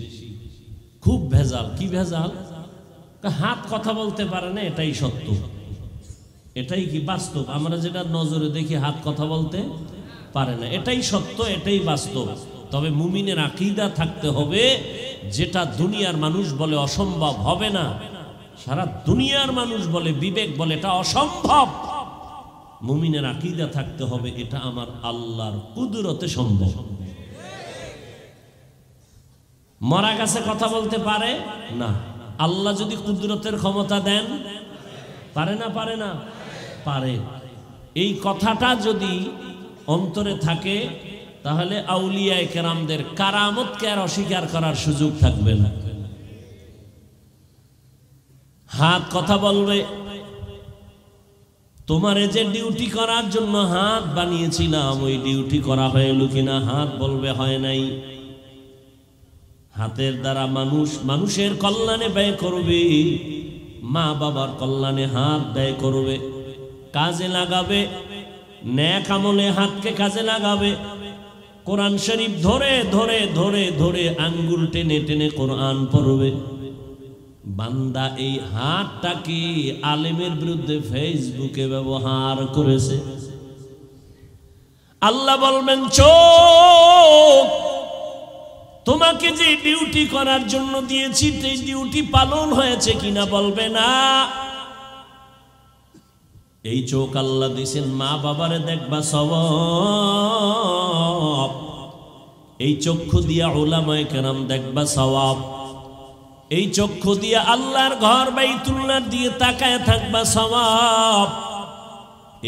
খুব ভেজাল। কি ভেজাল? হাত কথা বলতে পারে না, এটাই সত্য, এটাই কি বাস্তব। আমরা যেটা নজরে দেখি হাত কথা বলতে পারে না, এটাই সত্য, এটাই বাস্তব। তবে মুমিনের আকীদা থাকতে হবে, যেটা দুনিয়ার মানুষ বলে অসম্ভব, হবে না। সারা দুনিয়ার মানুষ বলে, বিবেক বলে এটা অসম্ভব, মুমিনের আকীদা থাকতে হবে এটা আমার আল্লাহর কুদরতে সম্ভব। মরা গাছে কথা বলতে পারে না। আল্লাহ যদি কুদরতের ক্ষমতা দেন, পারে না? পারে না? পারে। এই কথাটা যদি অন্তরে থাকে, তাহলে আউলিয়ায়ে কেরামদের কারামতকে আর অস্বীকার করার সুযোগ থাকবে না। হাত কথা বলবে। তোমারে যে ডিউটি করার জন্য হাত বানিয়েছিলাম, ওই ডিউটি করা হইল কিনা? হাত বলবে হয় নাই। হাতের দ্বারা মানুষের কল্যাণে ব্যয় করবে, মা বাবার কল্যাণে হাত ব্যয় করবে, কাজে লাগাবে, নেক আমলে হাতকে কাজে লাগাবে, কোরআন শরীফ ধরে ধরে ধরে ধরে আঙ্গুল টেনে টেনে কোরআন পড়বে। বান্দা এই হাতটাকে আলেমের বিরুদ্ধে ফেসবুকে ব্যবহার করেছে। আল্লাহ বলবেন, চোখ তোমাকে যে ডিউটি করার জন্য দিয়েছি সেই ডিউটি পালন হয়েছে কিনা বলবে না। এই চোখ আল্লাহ দিয়েছেন মা বাবারে দেখবা সওয়াব, এই চক্ষু দিয়া উলামায়ে কেরাম দেখবা সওয়াব, এই চক্ষু দিয়া আল্লাহর ঘর বাইতুল্লাহর দিয়ে তাকায় থাকবা সওয়াব,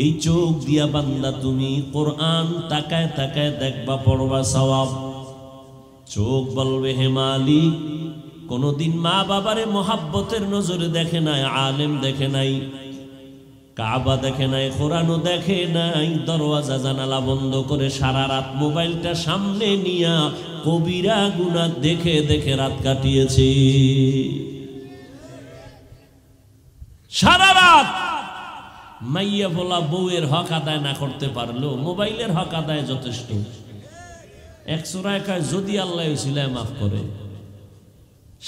এই চোখ দিয়া বান্দা তুমি কোরআন তাকায় তাকায় দেখবা পড়বা সওয়াব। চোখ বলবে, হে মালিক, কোনদিন মা বাবারে মোহাব্বতের নজরে দেখে নাই, আলেম দেখে নাই, কাবা দেখে নাই, কোরআনও দেখে নাই, দরওয়াজা জানালা বন্ধ করে সারা রাত মোবাইলটা সামনে নিয়া কবিরা গুনাহ দেখে দেখে রাত কাটিয়েছে। সারা রাত মাইয়া বলা বউয়ের হক আদায় না করতে পারলো মোবাইলের হক আদায় যথেষ্ট। এক সূরায় কয়, যদি আল্লাহ উসিলায় মাফ করে।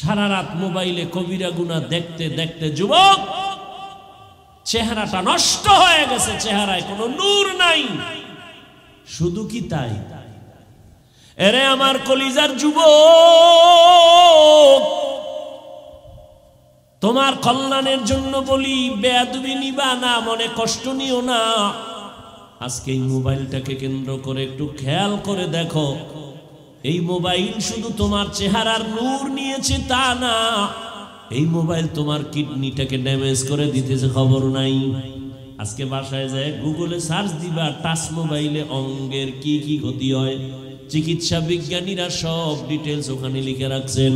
সারা রাত মোবাইলে কবিরা গুনাহ দেখতে দেখতে যুবক চেহারাটা নষ্ট হয়ে গেছে, চেহারায় কোনো নূর নাই। শুধু কি তাই? এরে আমার কলিজার যুবক, তোমার কল্যাণের জন্য বলি, বেয়াদবি নিবা না, মনে কষ্ট নিও না। আজকে এই মোবাইলটাকে কেন্দ্র করে একটু খেয়াল করে দেখো, এই মোবাইল শুধু তোমার চেহারার নূর নিয়েছে তা না, এই মোবাইল তোমার কিডনিটাকে ড্যামেজ করে দিতেছে, খবর নাই। আজকে বাসায় যায় গুগলে সার্চ দিবা, টাচ মোবাইলে অঙ্গের কি কি ক্ষতি হয়, চিকিৎসা বিজ্ঞানীরা সব ডিটেলস ওখানে লিখে রাখছেন।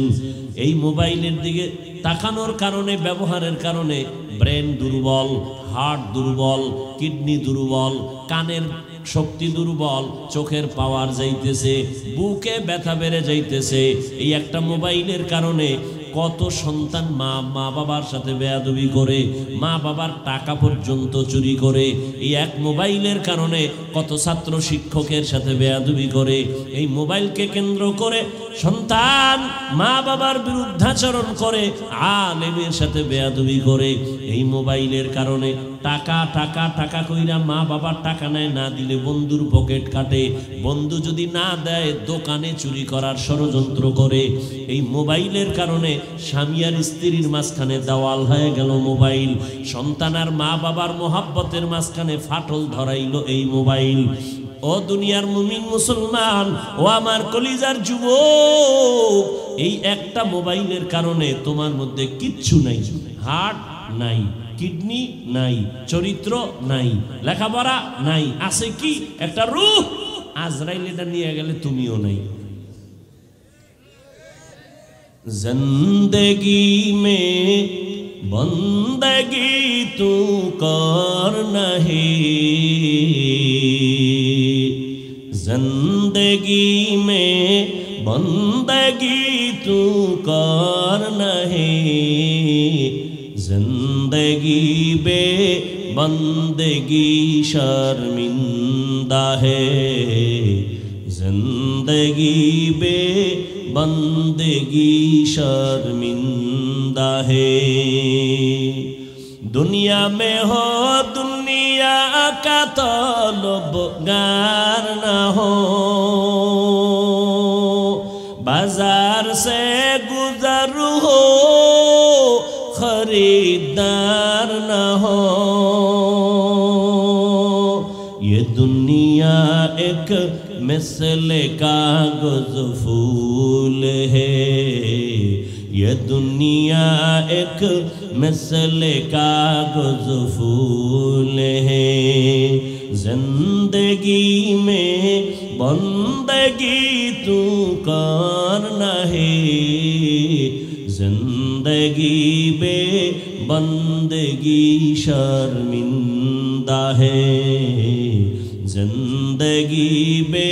এই মোবাইলের দিকে তাকানোর কারণে, ব্যবহারের কারণে ব্রেন দুর্বল, হার্ট দুর্বল, কিডনি দুর্বল, কানের শক্তি দুর্বল, চোখের পাওয়ার যাইতেছে, বুকে ব্যথা বেড়ে যাইতেছে। এই একটা মোবাইলের কারণে কত সন্তান মা বাবার সাথে বেয়াদবি করে, মা বাবার টাকা পর্যন্ত চুরি করে। এই এক মোবাইলের কারণে কত ছাত্র শিক্ষকের সাথে বেয়াদবি করে। এই মোবাইলকে কেন্দ্র করে সন্তান মা বাবার বিরুদ্ধাচরণ করে, আলেমের সাথে বেয়াদবি করে। এই মোবাইলের কারণে টাকা টাকা টাকা কইরা মা বাবার টাকা নেয়, না দিলে বন্ধুর পকেট কাটে, বন্ধু যদি না দেয় দোকানে চুরি করার ষড়যন্ত্র করে। এই মোবাইলের কারণে স্বামী আর স্ত্রীর মাঝখানে দেওয়াল হয়ে গেল মোবাইল, সন্তান আর মা বাবার মোহাব্বতের মাঝখানে ফাটল ধরাইল এই মোবাইল। ও দুনিয়ার মুমিন মুসলমান, ও আমার কলিজার যুবক, এই একটা মোবাইলের কারণে তোমার মধ্যে কিচ্ছু নাই, হার্ট নাই, কিডনি নাই, চরিত্র নাই, লেখাপড়া নাই, আছে কি একটা রূহ। আজরাইল এটা নিয়ে গেলে তুমিও নাই। जिंदगी में बंदगी तू कर नहीं, जिंदगी में बंदगी तू कर नहीं, जिंदगी बे बंदगी शर्मिंदा है, जिंदगी बे बंदगी शर्मिंदा है। दुनिया में हो दुनिया का तलबगार न हो, बाजार से गुजर हो खरीदार न हो। ये दुनिया एक मिसले कागज फूल है, ये दुनिया एक मिसले कागज फूल है। जिंदगी में बंदगी तू करना है, जिंदगी बे बंदगी शर्मिंदा है, जिंदगी बे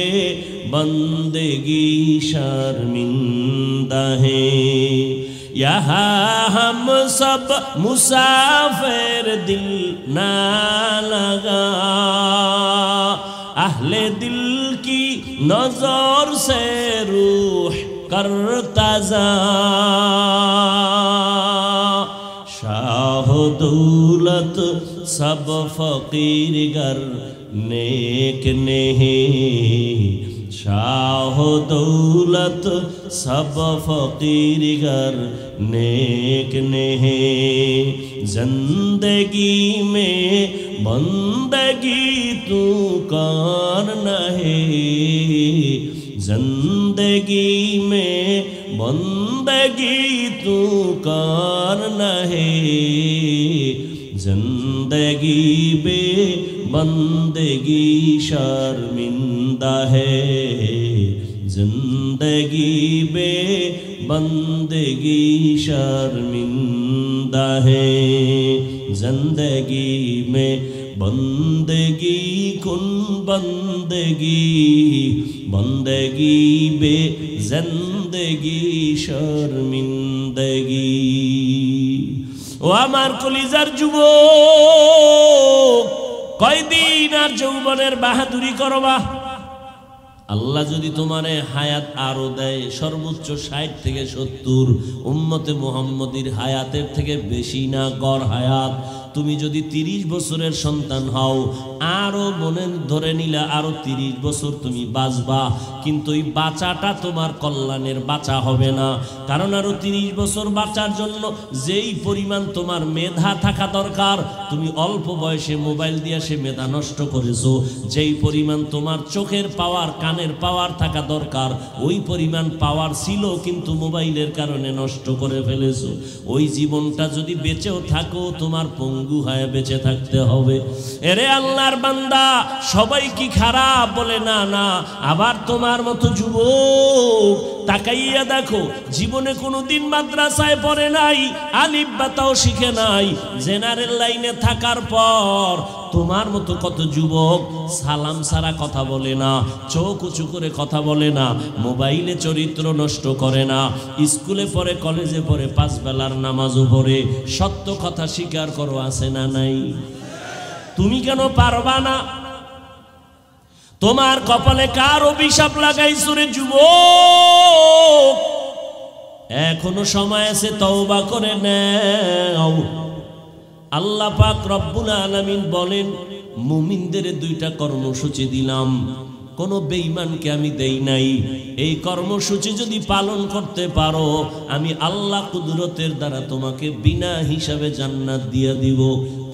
बंदगी शर्मिंदा है। यहाँ हम सब मुसाफिर दिल ना लगा, अहले दिल की नजर से रूह करता जा, शाह दौलत सब फकीर गर नेक नहीं, शाह दौलत सब फकीर गर नेक नहीं, जिंदगी में बंदगी तू कौन नहीं, जिंदगी में बंदगी तू कौन नहीं, जिंदगी बे बंदगी शर्मिंदा है, जिंदगी बे बंदगी शर्मिंदा है, जिंदगी में बंदगी कुन बंदगी, बंदगी बे जिंदगी शर्मिंदगी। ও আমার কলিজার যুবক, কয়দিন আর যৌবনের বাহাদুরি করবা? আল্লাহ যদি তোমারে হায়াত আরো দেয় সর্বোচ্চ 60 থেকে 70, উম্মতে মুহাম্মদীর হায়াতের থেকে বেশি না গড় হায়াত, তুমি যদি 30 বছরের সন্তান হও, আরো মনে ধরে নিলে আরো 30 বছর তুমি বাঁচবা, কিন্তু এই বাঁচাটা তোমার কল্যাণের বাঁচা হবে না। কারণ আরো 30 বছর বাঁচার জন্য যেই পরিমাণ তোমার মেধা থাকা দরকার, তুমি অল্প বয়সে মোবাইল দিয়ে সে মেধা নষ্ট করেছো। যেই পরিমাণ তোমার চোখের পাওয়ার, কানের পাওয়ার থাকা দরকার, ওই পরিমাণ পাওয়ার ছিল কিন্তু মোবাইলের কারণে নষ্ট করে ফেলেছো। ওই জীবনটা যদি বেঁচেও থাকো, তোমার পঙ্গু হয়ে বেঁচে থাকতে হবে। এরে আল্লাহর বান্দা, সবাই কি খারাপ? বলে না না। আবার তোমার মতো যুবক তাকাইয়া দেখো, জীবনে কোনোদিন মাদ্রাসায় পড়ে নাই, আলিফ বাতাও শিখে নাই, জেনারেল লাইনে থাকার পর তোমার মতো কত যুবক সালাম ছাড়া কথা বলে না, চোখ উঁচু করে কথা বলে না, মোবাইলে চরিত্র নষ্ট করে না, স্কুলে পড়ে, কলেজে পড়ে, 5 বেলার নামাজও পড়ে। সত্য কথা স্বীকার করো, আছে না নাই? তুমি কেন পারবা না? তোমার কপালে কার অভিশাপ লাগাইছো রে যুবক? এখনো সময় আছে, তওবা করে নাও। আল্লাহ পাক রব্বুল আলামিন বলেন, মুমিনদের 2টা কর্মসূচি দিলাম, কোনো বেঈমানকে আমি দেই নাই। এই কর্মসূচি যদি পালন করতে পারো, আমি আল্লাহ কুদরতের দ্বারা তোমাকে বিনা হিসাবে জান্নাত দিয়ে দিব।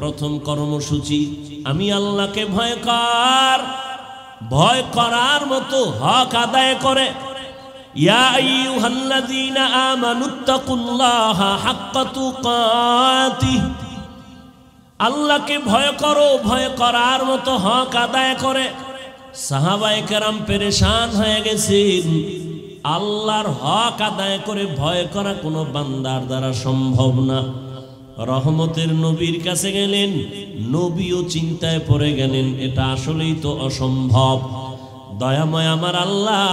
প্রথম কর্মসূচি, আমি আল্লাহকে ভয় কর, ভয় করার মতো হক আদায় করে। ইয়া আইয়ুহাল্লাযীনা আমানুত্তাকুল্লাহা হাক্কা তুকাতিহ, আল্লাহকে ভয় করো, ভয় করার মতো হক আদায় করে। সাহাবায়ে কেরাম পেরেশান হয়ে গেছেন, আল্লাহর হক আদায় করে ভয় করা কোনো বান্দার দ্বারা সম্ভব না। রহমতের নবীর কাছে গেলেন, নবীও চিন্তায় পড়ে গেলেন, এটা আসলেই তো অসম্ভব। দয়াময় আমার আল্লাহ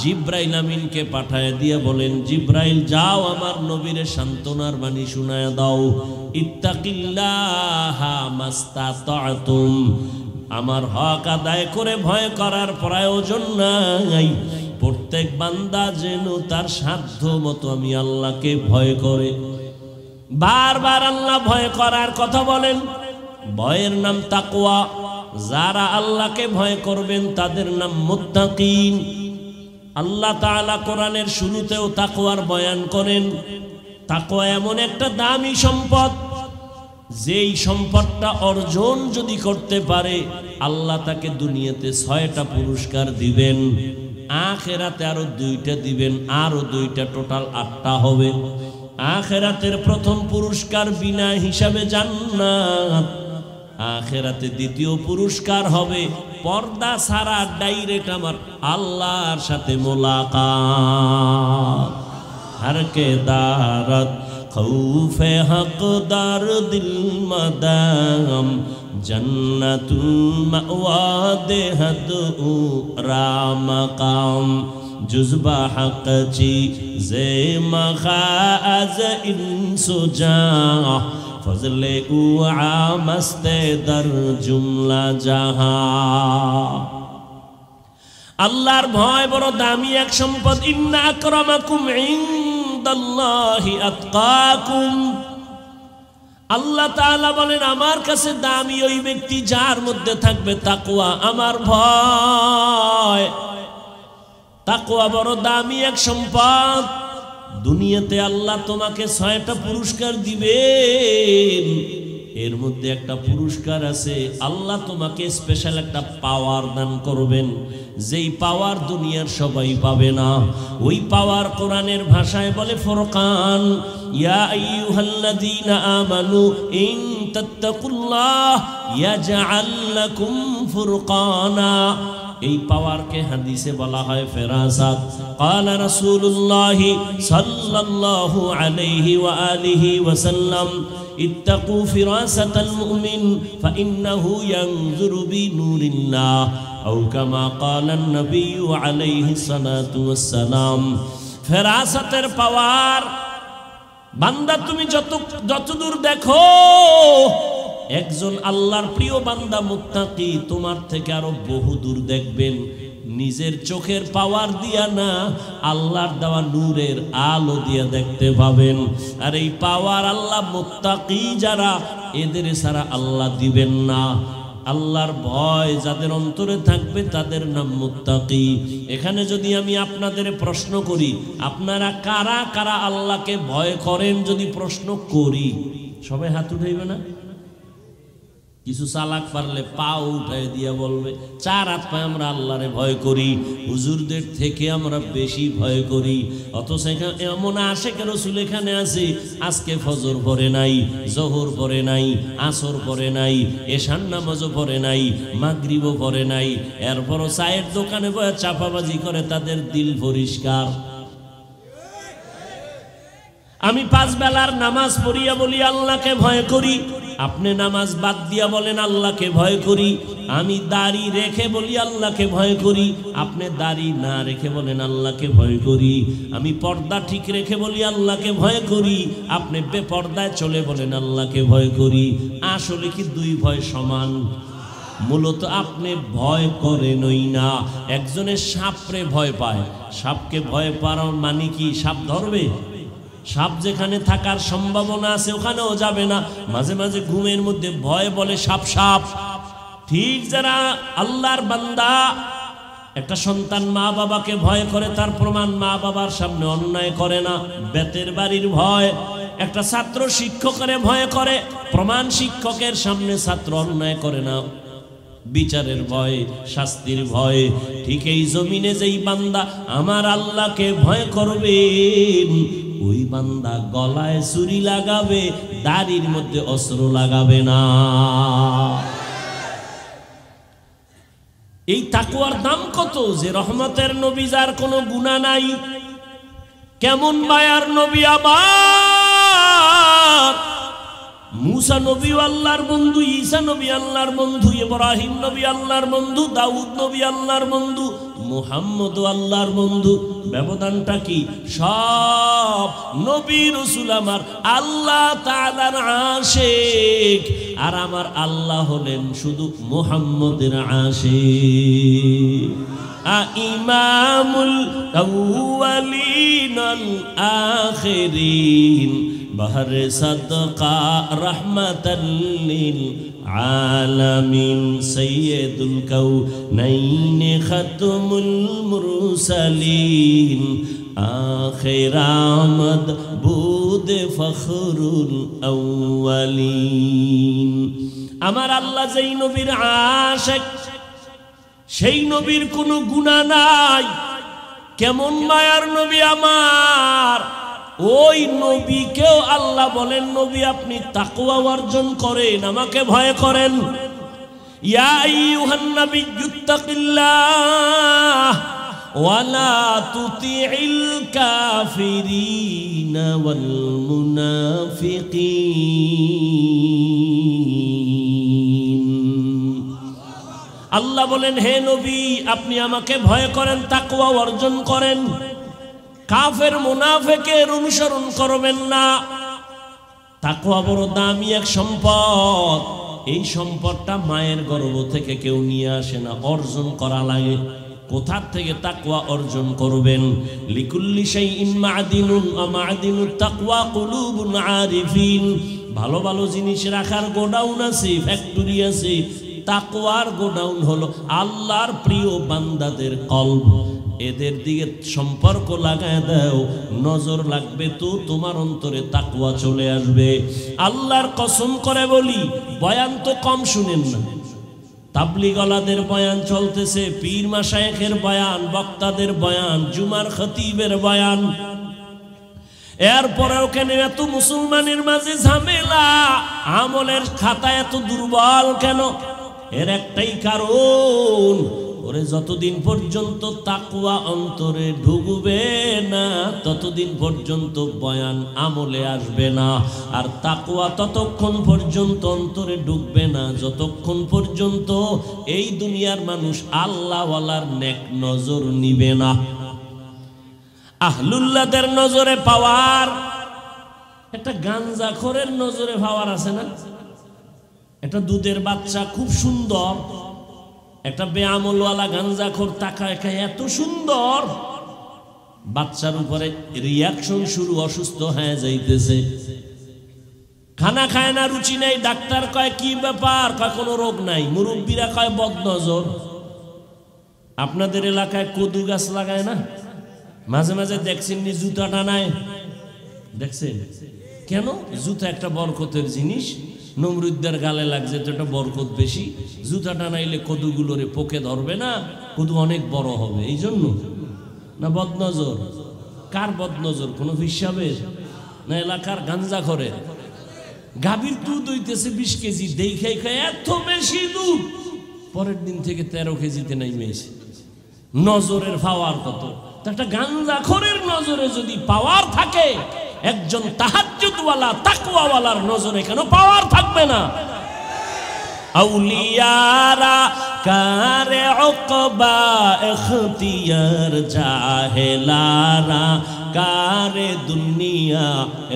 জিব্রাইল আমিনকে পাঠায় দিয়ে বলেন, জিব্রাইল যাও আমার নবীরে সান্ত্বনার বাণী শোনায় দাও, ইত্তাকিল্লাহা মাস্তাতাতুম, আমার হক আদায় করে ভয় করার প্রয়োজন নাই। প্রত্যেক বান্দা যেন তার সাধ্য মতো আমি আল্লাহকে ভয় করে। বারবার আল্লাহ ভয় করার কথা বলেন, ভয়ের নাম তাকওয়া। যারা আল্লাহকে ভয় করবেন তাদের নাম মুত্তাকিন। আল্লাহ তাআলা কোরআনের শুরুতেও তাকওয়ার বয়ান করেন। তাকওয়া এমন একটা দামি সম্পদ, যেই সম্পদটা অর্জন যদি করতে পারে, আল্লাহ তাকে দুনিয়াতে 6টা পুরস্কার দিবেন, আখিরাতে আরো 2টা দিবেন, আরো 2টা, টোটাল 8টা হবে। আখিরাতের প্রথম পুরস্কার বিনা হিসাবে জান্নাত। আখিরাতে দ্বিতীয় পুরস্কার হবে পর্দা ছাড়া ডাইরেক্ট আমার আল্লাহর সাথে মোলাকাত। हर के दारत खौफे हकदार दिल मदाम जन्नतुल मअवा देहद रामकाम جزبا حقچی زی مخاز انسجا فضل او عامست در جمলা জাহা আল্লাহর ভয় বড় দামি এক সম্পদ ইন্না আকরামাকুম ইনদাল্লাহি আতকাকুম আল্লাহ তাআলা বলেন আমার কাছে দামি ওই ব্যক্তি যার মধ্যে থাকবে তাকওয়া আমার ভয় তাকওয়া বড় দামি এক সম্পদ দুনিয়াতে আল্লাহ তোমাকে 6টা পুরস্কার দিবেন এর মধ্যে একটা পুরস্কার আছে আল্লাহ তোমাকে স্পেশাল একটা পাওয়ার দান করবেন যেই পাওয়ার দুনিয়ার সবাই পাবে না ওই পাওয়ার কোরআনের ভাষায় বলে ফুরকান ইয়া আইয়ুহাল্লাযীনা আমানু ইন তাত্তাকুল্লাহ ইয়াজআল লাকুম ফুরকানা এই পাওয়ারকে হাদিসে বলা হয় ফেরাসাত ক্বালা রাসূলুল্লাহ সাল্লাল্লাহু আলাইহি ওয়া আলিহি ওয়াসাল্লাম ইত্তাকু ফিরাসাতাল মুমিন ফাইন্নাহু ইয়ানজুরু বিনুরিল্লাহ আও কামা ক্বালা an-নবী আলাইহি সালাতু ওয়াসসালাম ফেরাসাতের পাওয়ার বান্দা তুমি যতদূর দেখো একজন আল্লাহর প্রিয় বান্দা মুত্তাকি তোমার থেকে আরো বহু দূর দেখবেন নিজের চোখের পাওয়ার দিয়া না আল্লাহর দেওয়া নূরের আলো দিয়া দেখতে পাবেন আর এই পাওয়ার আল্লাহ মুত্তাকি যারা এদের ছাড়া আল্লাহ দিবেন না আল্লাহর ভয় যাদের অন্তরে থাকবে তাদের নাম মুত্তাকি এখানে যদি আমি আপনাদের প্রশ্ন করি আপনারা কারা কারা আল্লাহকে ভয় করেন যদি প্রশ্ন করি সবাই হাত উঠাইবে না কিছু চালাক পারলে পা উঠাই দিয়া বলবে 4 হাত পায়ে আমরা আল্লাহরে ভয় করি হুজুরদের থেকে আমরা বেশি ভয় করি অথচ এমন আশেকের রাসূল এখানে আছে আজকে ফজর পড়ে নাই জোহর পড়ে নাই আসর পড়ে নাই এশার নামাজও পড়ে নাই মাগরিবও পড়ে নাই এরপরও চায়ের দোকানে বসে চাপাবাজি করে তাদের দিল পরিষ্কার আমি 5 বেলার নামাজ পড়িয়া বলি আল্লাহকে ভয় করি আপনি নামাজ বাদ দিয়া বলেন আল্লাহকে ভয় করি আমি দাড়ি রেখে বলি আল্লাহকে ভয় করি আপনি দাড়ি না রেখে বলেন আল্লাহকে ভয় করি আমি পর্দা ঠিক রেখে বলি আল্লাহকে ভয় করি আপনি বেপর্দায় চলে বলেন আল্লাহকে ভয় করি আসলে কি দুই ভয় সমান মূলত আপনি ভয় করেনই না একজনের সাপরে ভয় পায় সাপকে ভয় পাওয়ার মানে কি সাপ ধরবে সাপ যেখানে থাকার সম্ভাবনা আছে ওখানেও যাবে না মাঝে মাঝে ঘুমের মধ্যে ভয় বলে সাপ সাপ ঠিক যারা আল্লাহর বান্দা একটা সন্তান মা বাবাকে ভয় করে তার প্রমাণ মা বাবার সামনে অন্যায় করে না বেতের বাড়ির ভয় একটা ছাত্র শিক্ষকের ভয় করে প্রমাণ শিক্ষকের সামনে ছাত্র অন্যায় করে না বিচারের ভয় শাস্তির ভয় ঠিক এই জমিনে যেই বান্দা আমার আল্লাহকে ভয় করবে ওই বান্দা গলায় ছুরি লাগাবে দাড়ির মধ্যে অস্ত্র লাগাবে না এই তাকওয়ার দাম কত যে রহমতের নবী যার কোনো গুনাহ নাই কেমন মায়ার নবী আমার मूसा नबी अल्लाहर बंधु ईसा नबी अल्लाहर बंधु इब्राहिम नबी अल्लाहर बंधु दाऊद नबी अल्लाहर बंधु मुहम्मद अल्लाहर बंधु व्यवधानटा की सब नबी रसूल आमार आल्लाह ताआलार आशिक और आमार आल्लाह हलेन शुधु मुहम्मदेर आशिक इमामुल अव्वलिन अल आखिरीन बहर सदका रहमतल लिल आलमीन सय्यदुल कौनैन खत्मुल मुरसलीन आखिर आमद बुद फखरुल अव्वलीन आमार आल्लाह जेई नबीर आशिक सेई नबीर कोनो गुनाह नाई केमन मायार नबी आमार ওই নবীকেও আল্লাহ বলেন নবী আপনি তাকওয়া অর্জন করেন আমাকে ভয় করেন ইয়া আইয়ুহান নাবিয়্যুত্তাকিল্লাহ ওয়ালা তুতিইল কাফিরিনা ওয়াল মুনাফিকিন আল্লাহ বলেন, হে নবী, আপনি আমাকে ভয় করেন, তাকওয়া অর্জন করেন, কাফের মুনাফিকের অনুসরণ করবেন না। তাকওয়া বড় দামি এক সম্পদ। এই সম্পদটা মায়ের গর্ভ থেকে কেউ নিয়ে আসে না, অর্জন করা লাগে। কোথা থেকে তাকওয়া অর্জন করবেন? লিকুল্লি শাইইন মা'দিনুন ওয়া মা'দিনুত তাকওয়া কুলুবুন আরিফিন। ভালো ভালো জিনিস রাখার গোডাউন আছে, ফ্যাক্টরি আছে। তাকওয়ার গোডাউন হলো আল্লাহর প্রিয় বান্দাদের কলব। এদের দিকে সম্পর্ক লাগায় দাও, নজর লাগবে তো তোমার অন্তরে তাকওয়া চলে আসবে। আল্লাহর কসম করে বলি, বয়ান তো কম শুনেন না। তাবলীগওয়ালাদের বয়ান চলতেছে, পীর মাশায়েখের বয়ান, বক্তাদের বয়ান, জুমার খতিবের বয়ান। এরপরেও কেন এত মুসলমানের মাঝে ঝামেলা? আমলের খাতা এত দুর্বল কেন? এর একটাই কারণ, ওরে যতদিন পর্যন্ত তাকওয়া অন্তরে ঢুকবে না ততদিন পর্যন্ত বয়ান আমলে আসবে না। আর তাকওয়া ততক্ষণ পর্যন্ত অন্তরে ঢুকবে না যতক্ষণ পর্যন্ত এই দুনিয়ার মানুষ আল্লাহওয়ালার নেক নজর নিবে না। আহলুল্লাহদের নজরে পাওয়ার, একটা গাঞ্জাখোরের নজরে পাওয়ার আছে না? একটা দুধের বাচ্চা খুব সুন্দর, একটা বেআমলওয়ালা গাঞ্জাখোর তাকায় খায় এত সুন্দর, বাচ্চার উপরে রিয়াকশন শুরু, অসুস্থ হয়ে যাইতেছে। খানা খায় না, রুচি নাই। ডাক্তার কয় কি ব্যাপার? কয় কোনো রোগ নাই। মুরব্বীরা কয় বদনজর। আপনাদের এলাকায় কদু গাছ লাগায় না? মাঝে মাঝে দেখছেন নি জুতা টানায়? দেখছেন কেন? জুতা একটা বরকতের জিনিস। নমরুদ্দের গালে লাগছে তো একটা বরকত বেশি। জুতা টানাইলে কদুগুলোরে পোকে ধরবে না, কদু অনেক বড় হবে, এই জন্য। না বদনজর? কার বদনজর? কোনো হিসাবের না এলাকার গাঞ্জাখোরের? গাভীর দুধ হইতেছে 20 কেজি, দেখাই খায় এত বেশি দুধ, পরের দিন থেকে 13 কেজিতে নেমেছে। নজরের পাওয়ার কত! একটা গাঞ্জাখোরের নজরে যদি পাওয়ার থাকে, একজন তাহাজ্জুদওয়ালা তাকওয়াওয়ালার নজরে কেন পাওয়ার থাকবে না? আউলিয়ারা কারে উকবা ইখতিয়ার, জাহেলারা কারে দুনিয়া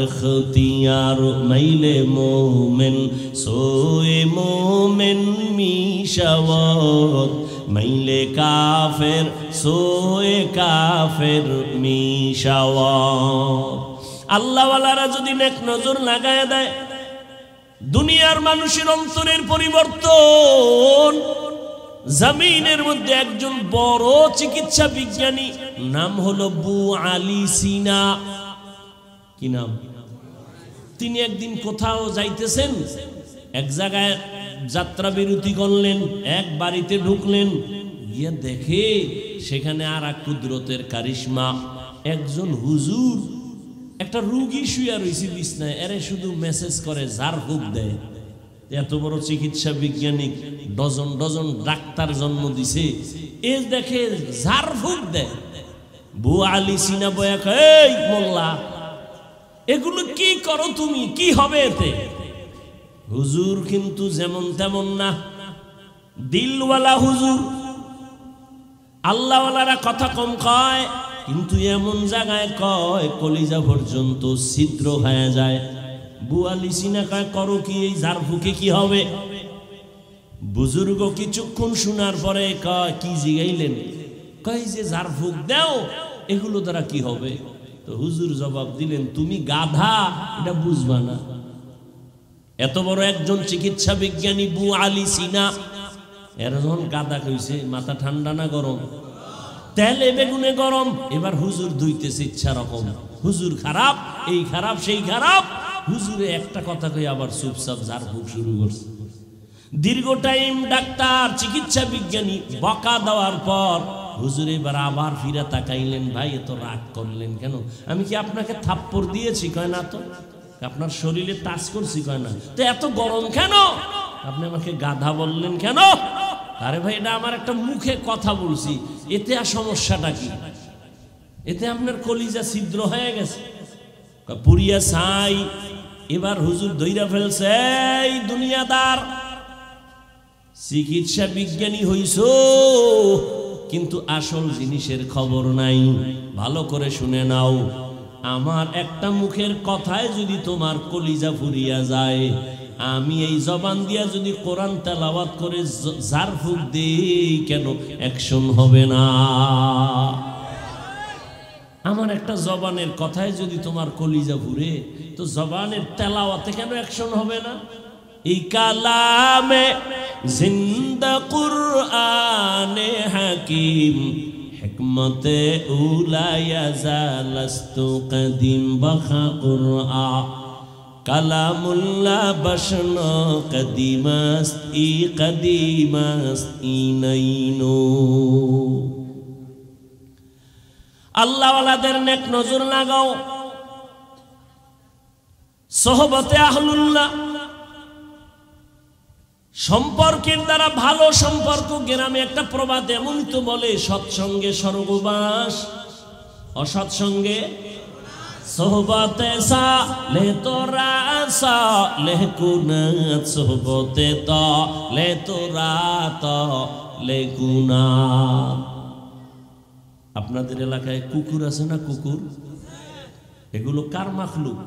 ইখতিয়ার। মাইলে মোমেন সোয়ে মোমেন মিশাওয়াত, মাইলে কাফের সোয়ে কাফের মিশাওয়াত। আল্লাহওয়ালারা যদি নেক নজর লাগায় দেয়, দুনিয়ার মানুষের অন্তরের পরিবর্তন। জমিনের মধ্যে একজন বড় চিকিৎসা বিজ্ঞানী, নাম হলো বু আলী সিনা। কি নাম? তিনি একদিন কোথাও যাইতেছেন, এক জায়গায় যাত্রা বিরতি করলেন, এক বাড়িতে ঢুকলেন, গিয়ে দেখে সেখানে আর এক কুদরতের কারিশমা। একজন হুজুর একটা রুগী শুয়ে রয়েছে বিছনায়, এরে শুধু মেসেজ করে, ঝাড়ফুঁক দেয়। এত বড় চিকিৎসা বিজ্ঞানী, ডজন ডজন ডাক্তার জন্ম দিছে, এ দেখে ঝাড়ফুঁক দেয়। বু আলী সিনা বয়া কয়, এই মোল্লা, এগুলো কি করো তুমি? কি হবে এতে? হুজুর কিন্তু যেমন তেমন না, দিলওয়ালা হুজুর। আল্লাহওয়ালারা কথা কম কয়, কিন্তু এমন জায়গায় কয় কলিজা পর্যন্ত ছিদ্র হয়ে যায়। বু আলী সিনা কয়, করো কি? এই ঝাড়ফুঁকে কি হবে? বুজুর্গ কিছুক্ষণ শোনার পরে কয়, কি জিগাইলেন? কয় যে ঝাড়ফুঁক দাও, এগুলো দ্বারা কি হবে? তো হুজুর জবাব দিলেন, তুমি গাধা, এটা বুঝবা না। এত বড় একজন চিকিৎসা বিজ্ঞানী বু আলী সিনা, এর যখন গাধা কইছে, মাথা ঠান্ডা না গরম? তেলে বেগুনে গরম। এবার হুজুর ধুইতেছে ইচ্ছা রকম, হুজুর খারাপ, এই খারাপ, সেই খারাপ। হুজুরে একটা কথা কই আবার চুপচাপ ঝাড়ফুঁক শুরু করছে। দীর্ঘ টাইম ডাক্তার চিকিৎসা বিজ্ঞানী বকা দেওয়ার পর হুজুর এবার আবার ফিরে তাকাইলেন, ভাই এত রাগ করলেন কেন? আমি কি আপনাকে থাপ্পড় দিয়েছি? কয় না তো। আপনার শরীরে টাচ করছি? কয় না। তো এত গরম কেন? আপনি আমাকে গাধা বললেন কেন? আরে ভাই, এটা আমার একটা মুখে কথা বলছি, এতে আর সমস্যাটা কি? এতে আপনার কলিজা ছিদ্র হয়ে গেছে, পুরিয়া ছাই। এবার হুজুর ধইরা ফেলছে, এই দুনিয়াদার, চিকিৎসা বিজ্ঞানী হইছো কিন্তু আসল জিনিসের খবর নাই। ভালো করে শুনে নাও, আমার একটা মুখের কথায় যদি তোমার কলিজা ফুরিয়া যায়, আমি এই জবান দিয়া যদি কোরআন তেলাওয়াত করে ঝাড়ফুঁক দেই, কেন অ্যাকশন হবে না? আমার একটা জবানের কথায় যদি তোমার কলিজা ঘুরে, তো জবানের তেলাওয়াতে কেন অ্যাকশন হবে না? এই কালামে জিন্দা কুরআনে হাকিম হিকমতে উলায়া জালাস্তু কদিম বখা কুরআ কালামুল্লাহ বশন কদিমাস্ত ই কদিমাস্ত ইনাইনো। আল্লাহওয়ালাদের নেক নজর লাগাও, সোহবতে আহলুল্লাহ, সম্পর্কের দ্বারা ভালো সম্পর্ক। গ্রামে একটা প্রবাদ এমন তো বলে, সৎসঙ্গে স্বর্গবাস, অসৎসঙ্গে সোহবতে সালে তোরা সালে কুনাত, সোহবতে তালে তোরা তালে কুনাত। আপনাদের এলাকায় কুকুর আছে না? কুকুর এগুলো কার মাখলুক?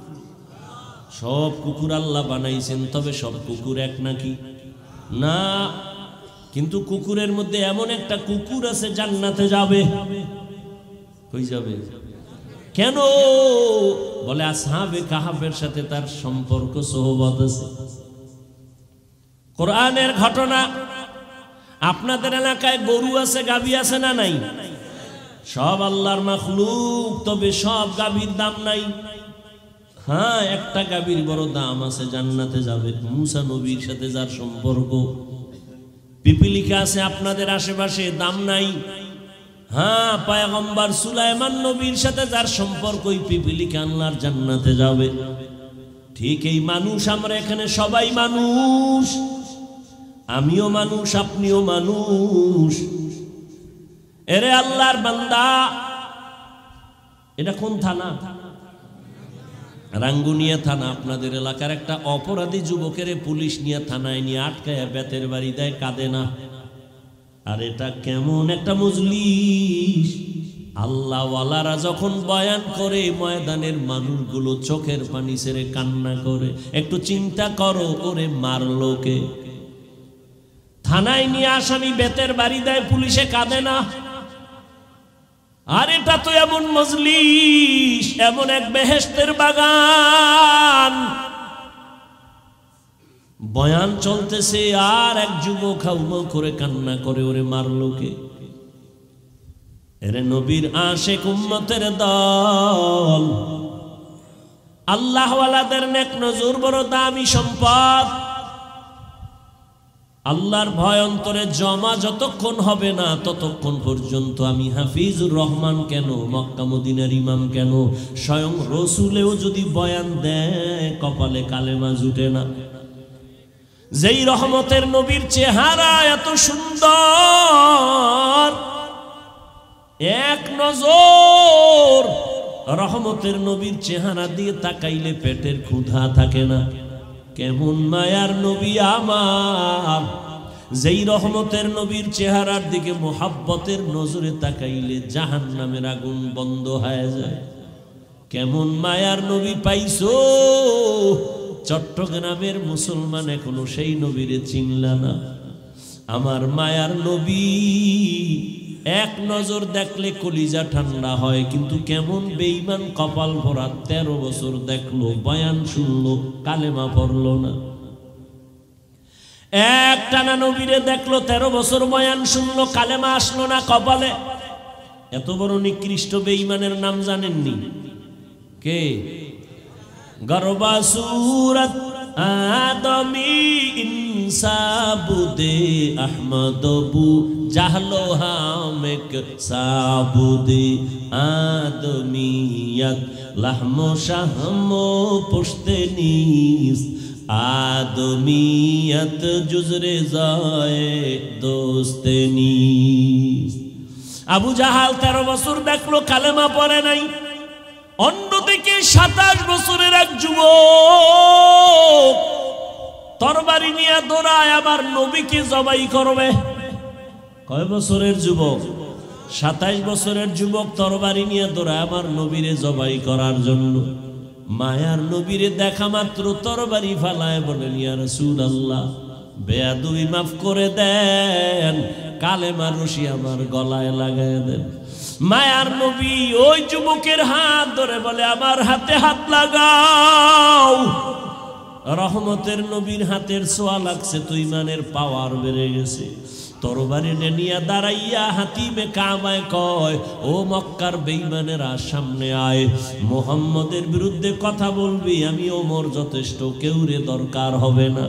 সব কুকুর আল্লাহ বানাইছেন, তবে সব কুকুর এক নাকি? না, কিন্তু কুকুরের মধ্যে এমন একটা কুকুর আছে জান্নাতে যাবে। কই যাবে? কেন? বলে আসহাবে কাহাফের সাথে তার সম্পর্ক, সোহবত আছে। কোরআনের ঘটনা। আপনাদের এলাকায় গরু আছে, গাভী আছে না নাই? সব আল্লাহর মাখলুক, তবে সব গাভীর দাম নাই। হ্যাঁ, একটা গাভীর বড় দাম আছে, জান্নাতে যাবে। মুসা নবীর সাথে যার সম্পর্ক, পিপিলিকা আছে আপনাদের আশেপাশে, দাম নাই। হ্যাঁ, পয়গম্বর সুলাইমান নবীর সাথে যার সম্পর্ক, ওই পিপিলিকা আল্লাহর জান্নাতে যাবে। ঠিক এই মানুষ, আমরা এখানে সবাই মানুষ, আমিও মানুষ, আপনিও মানুষ। এরে আল্লাহর বান্দা, এটা কোন থানা? রাঙ্গুনিয়া থানা। আপনাদের এলাকার একটা অপরাধী যুবকের পুলিশ নিয়ে থানায় নিয়ে আটকায় বেতের বাড়ি দেয়, কাঁদে না। আর এটা কেমন একটা মজলিস! আল্লাহওয়ালারা যখন বয়ান করে, ময়দানের মানুষগুলো চোখের পানি ছেড়ে কান্না করে। একটু চিন্তা করো, ওরে মারলো কে? থানায় নিয়ে আসামি বেতের বাড়ি দেয়, পুলিশে কাঁদে না। আর এটা তো এমন মজলিস, এমন এক বেহেশতের বাগান, বয়ান চলতেছে আর এক যুবক হাউমাউ করে কান্না করে, ওরে মারলো কে? এরে নবীর আশিক উম্মতের দল, আল্লাহওয়ালাদের নেক নজর বড় দামি সম্পদ। আল্লাহর ভয় অন্তরে জমা যতক্ষণ হবে না, ততক্ষণ পর্যন্ত আমি হাফিজুর রহমান কেন, মক্কা মদিনার ইমাম কেন, স্বয়ং রসুলেও যদি বয়ান দেয়, কপালে কালেমা জুটে না। যেই রহমতের নবীর চেহারা এত সুন্দর, এক নজর রহমতের নবীর চেহারা দিয়ে তাকাইলে পেটের ক্ষুধা থাকে না। কেমন মায়ার নবী আমার, যেই রহমতের নবীর চেহারার দিকে মোহাব্বতের নজরে তাকাইলে জাহান্নামের আগুন বন্ধ হয়ে যায়। কেমন মায়ার নবী পাইছো! চট্টগ্রামের মুসলমান এখনো সেই নবীরে চিনলা না। আমার মায়ার নবী এক নজর দেখলে কলিজা ঠান্ডা হয়, কিন্তু কেমন বেঈমান কপাল ভরা, 13 বছর দেখলো, বয়ান শুনলো, কালেমা পড়লো না। এক টানা নবীরে দেখলো, 13 বছর বয়ান শুনলো, কালেমা আসলো না কপালে। এত বড় নিকৃষ্ট বেঈমানের নাম জানেননি? কে? গরবা সুরত আদমি ইনসাবুদে আহমদবু জাহলো হামেক সাবুদে আদমিয়ত লাহমো শাহমো পুশতেনিস আদমিয়ত জুজরে যায় দোস্তেনিস। আবু জাহাল 13 বছর দেখলো, কালেমা পড়ে নাই। অন্যদিকে 27 বছরের এক যুবক তরবারি তরবারি নিয়ে দৌড়ায় আবার নবীকে জবাই করবে। কয় বছরের যুবক? 27 বছরের যুবক তরবারি নিয়ে দৌড়ায় আমার নবীরে জবাই করার জন্য। মায়ার নবীরে দেখা মাত্র তরবারি ফালায় বলেন, ইয়া রাসূলুল্লাহ, বেয়াদবি মাফ করে দেন, কালেমা রশি আমার গলায় লাগায় দেন। মায়ার নবী ওই যুবকের হাত ধরে বলে, আমার হাতে হাত লাগাও। রহমতের নবীর হাতের ছোঁয়া লাগছে তো ইমানের পাওয়ার বেড়ে গেছে। তরবারি নিয়ে দাঁড়াইয়া হাতিমে কাবায় কয়, ও মক্কার বেঈমানেরা সামনে আয়, মুহাম্মদের বিরুদ্ধে কথা বলবি, আমি ওমর যথেষ্ট, কেউ রে দরকার হবে না।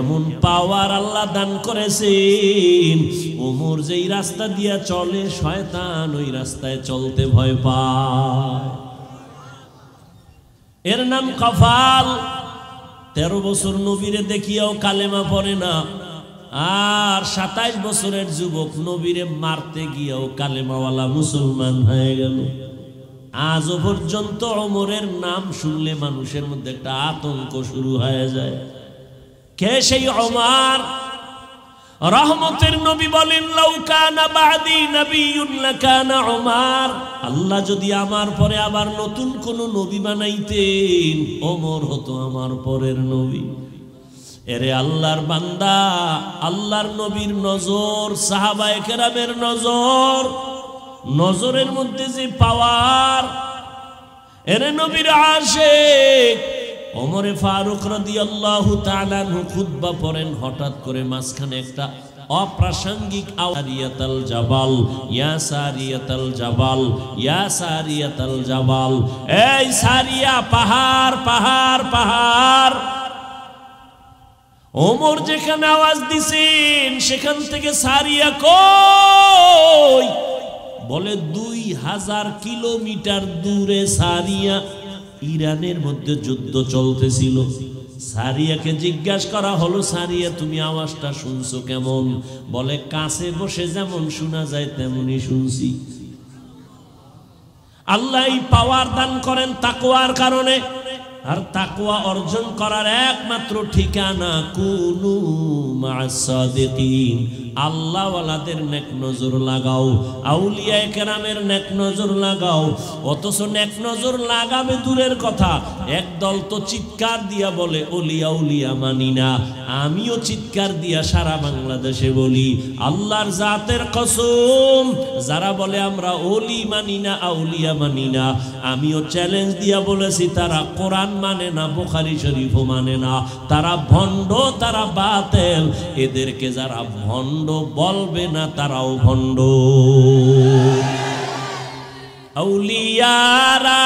এমন পাওয়ার আল্লাহ দান করেছেন, ওমর যেই রাস্তা দিয়া চলে শয়তান ওই রাস্তায় চলতে ভয় পায়। এর নাম কফাল। 13 বছর নবীরে দেখিয়াও কালেমা পড়ে না, আর 27 বছরের যুবক নবীরে মারতে গিয়েও কালেমাওয়ালা মুসলমান হয়ে গেল। আজও পর্যন্ত ওমরের নাম শুনলে মানুষের মধ্যে একটা আতঙ্ক শুরু হয়ে যায়। কে সেই ওমর? রহমতের নবী বলেন, লাউ কানা বাদি নবিয়্যুন লাকানা ওমর। আল্লাহ যদি আমার পরে আবার নতুন কোন নবী বানাইতেন, ওমর হতো আমার পরের নবী। এরে আল্লাহর বান্দা, আল্লাহর নবীর নজর, সাহাবায়ে কেরামের নজর, নজরের মধ্যে যে পাওয়ার। এরে নবীর আশিক ওমরে ফারুক রাদিয়াল্লাহু তাআলা আনহু খুতবা পড়েন, হঠাৎ করে মাঝখানে একটা অপ্রাসঙ্গিক সারিয়াতাল জাবাল, ইয়া সারিয়াতাল জাবাল, ইয়া সারিয়াতাল জাবাল। এই সারিয়া, পাহাড় পাহাড় পাহাড়। ওমর যেখানে আওয়াজ দিছেন সেখান থেকে সারিয়া কই? বলে 2000 কিলোমিটার দূরে সারিয়া। ইরানের মধ্যে যুদ্ধ চলতেছিল। সারিয়াকে জিজ্ঞাসা করা হলো, সারিয়া তুমি আওয়াজটা শুনছো কেমন? বলে কাছে বসে যেমন শোনা যায় তেমনি শুনছি। আল্লাহ এই পাওয়ার দান করেন তাকওয়ার কারণে। আর তাকওয়া অর্জন করার একমাত্র ঠিকানা কুনু মা'আস সাদিকিন। আল্লাহওয়ালাদের নেক নজর লাগাও, আউলিয়ায়ে কেরামের নেক নজর লাগাও। অথচ নেক নজর লাগাবে দূরের কথা, একদল তো চিৎকার দিয়া বলে ওলিয়া উলিয়া মানি না। আমিও চিৎকার দিয়া সারা বাংলাদেশে বলি, আল্লাহর জাতের কসম, যারা বলে আমরা ওলি মানি না, আউলিয়া মানি না, আমিও চ্যালেঞ্জ দিয়া বলেছি তারা কোরআন মানে না, বুখারী শরীফও মানে না, তারা ভণ্ড, তারা বাতেল। এদেরকে যারা ভণ্ড বলবে না তারাও ভণ্ড। আউলিয়ারা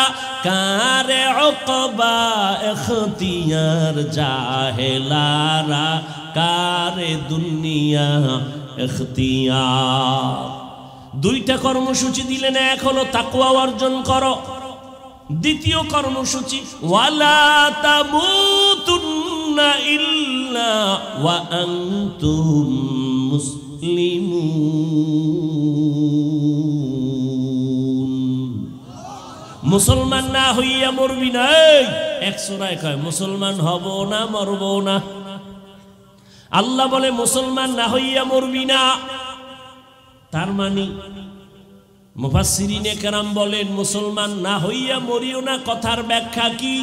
কারে উকবা ইখতিয়ার, জাহেলারা কারে দুনিয়া ইখতিয়ার। দুইটা কর্মসূচি দিলেন, এক হলো তাকওয়া অর্জন করো, দ্বিতীয় কর্মসূচি ওয়ালা তামুতুন্না ইল্লা ওয়া আনতুম মুসলিমুন। মুসলমান না হইয়া মরবি না। এক সূরায় কয় মুসলমান হব না, মরব না। আল্লাহ বলে মুসলমান না হইয়া মরবি না। তার মানে মুফাসসিরিনে কেরাম বলেন মুসলমান না হইয়া মরিও না কথার ব্যাখ্যা কি?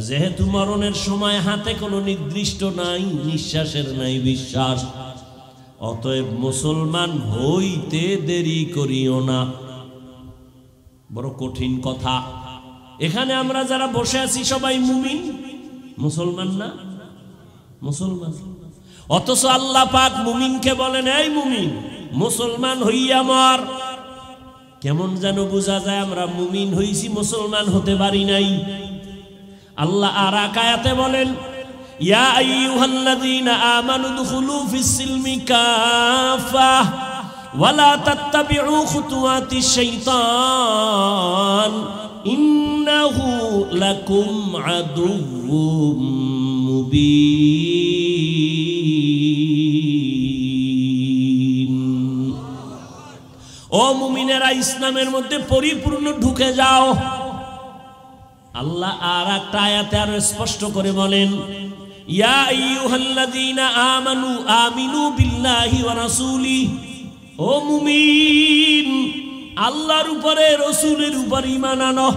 যেহেতু মরণের সময় হাতে কোনো নির্দিষ্ট নাই, নিঃশ্বাসের নাই বিশ্বাস, অতএব মুসলমান হইতে দেরি করিও না। বড় কঠিন কথা। এখানে আমরা যারা বসে আছি সবাই মুমিন, মুসলমান না? মুসলমান। অথচ আল্লাহ পাক মুমিনকে বলেন, এই মুমিন মুসলমান হইয়া মর। কেমন যেন বোঝা যায় আমরা মুমিন হইছি, মুসলমান হতে পারি নাই। আল্লাহ আর এক আয়াতে বলেন, ইয়া আইয়ুহাল্লাযীনা আমানু দুখুলু ফিস-সিলমি কাফা ওয়ালা তাত্তাবিউ খুতুওয়াতিশ শাইতান ইন্নাহু লাকুম আদুউম মুবিন। ও মুমিনেরা, ইসলামের মধ্যে পরিপূর্ণ ঢুকে যাও। আল্লাহ আর একটা আয়াতে আরো স্পষ্ট করে বলেন, ইয়া আইয়ুহাল্লাযীনা আমানু আমিনু বিল্লাহি ওয়া রাসূলি, ও মুমিন আল্লাহর উপরে রাসূলের উপর ঈমান আনো।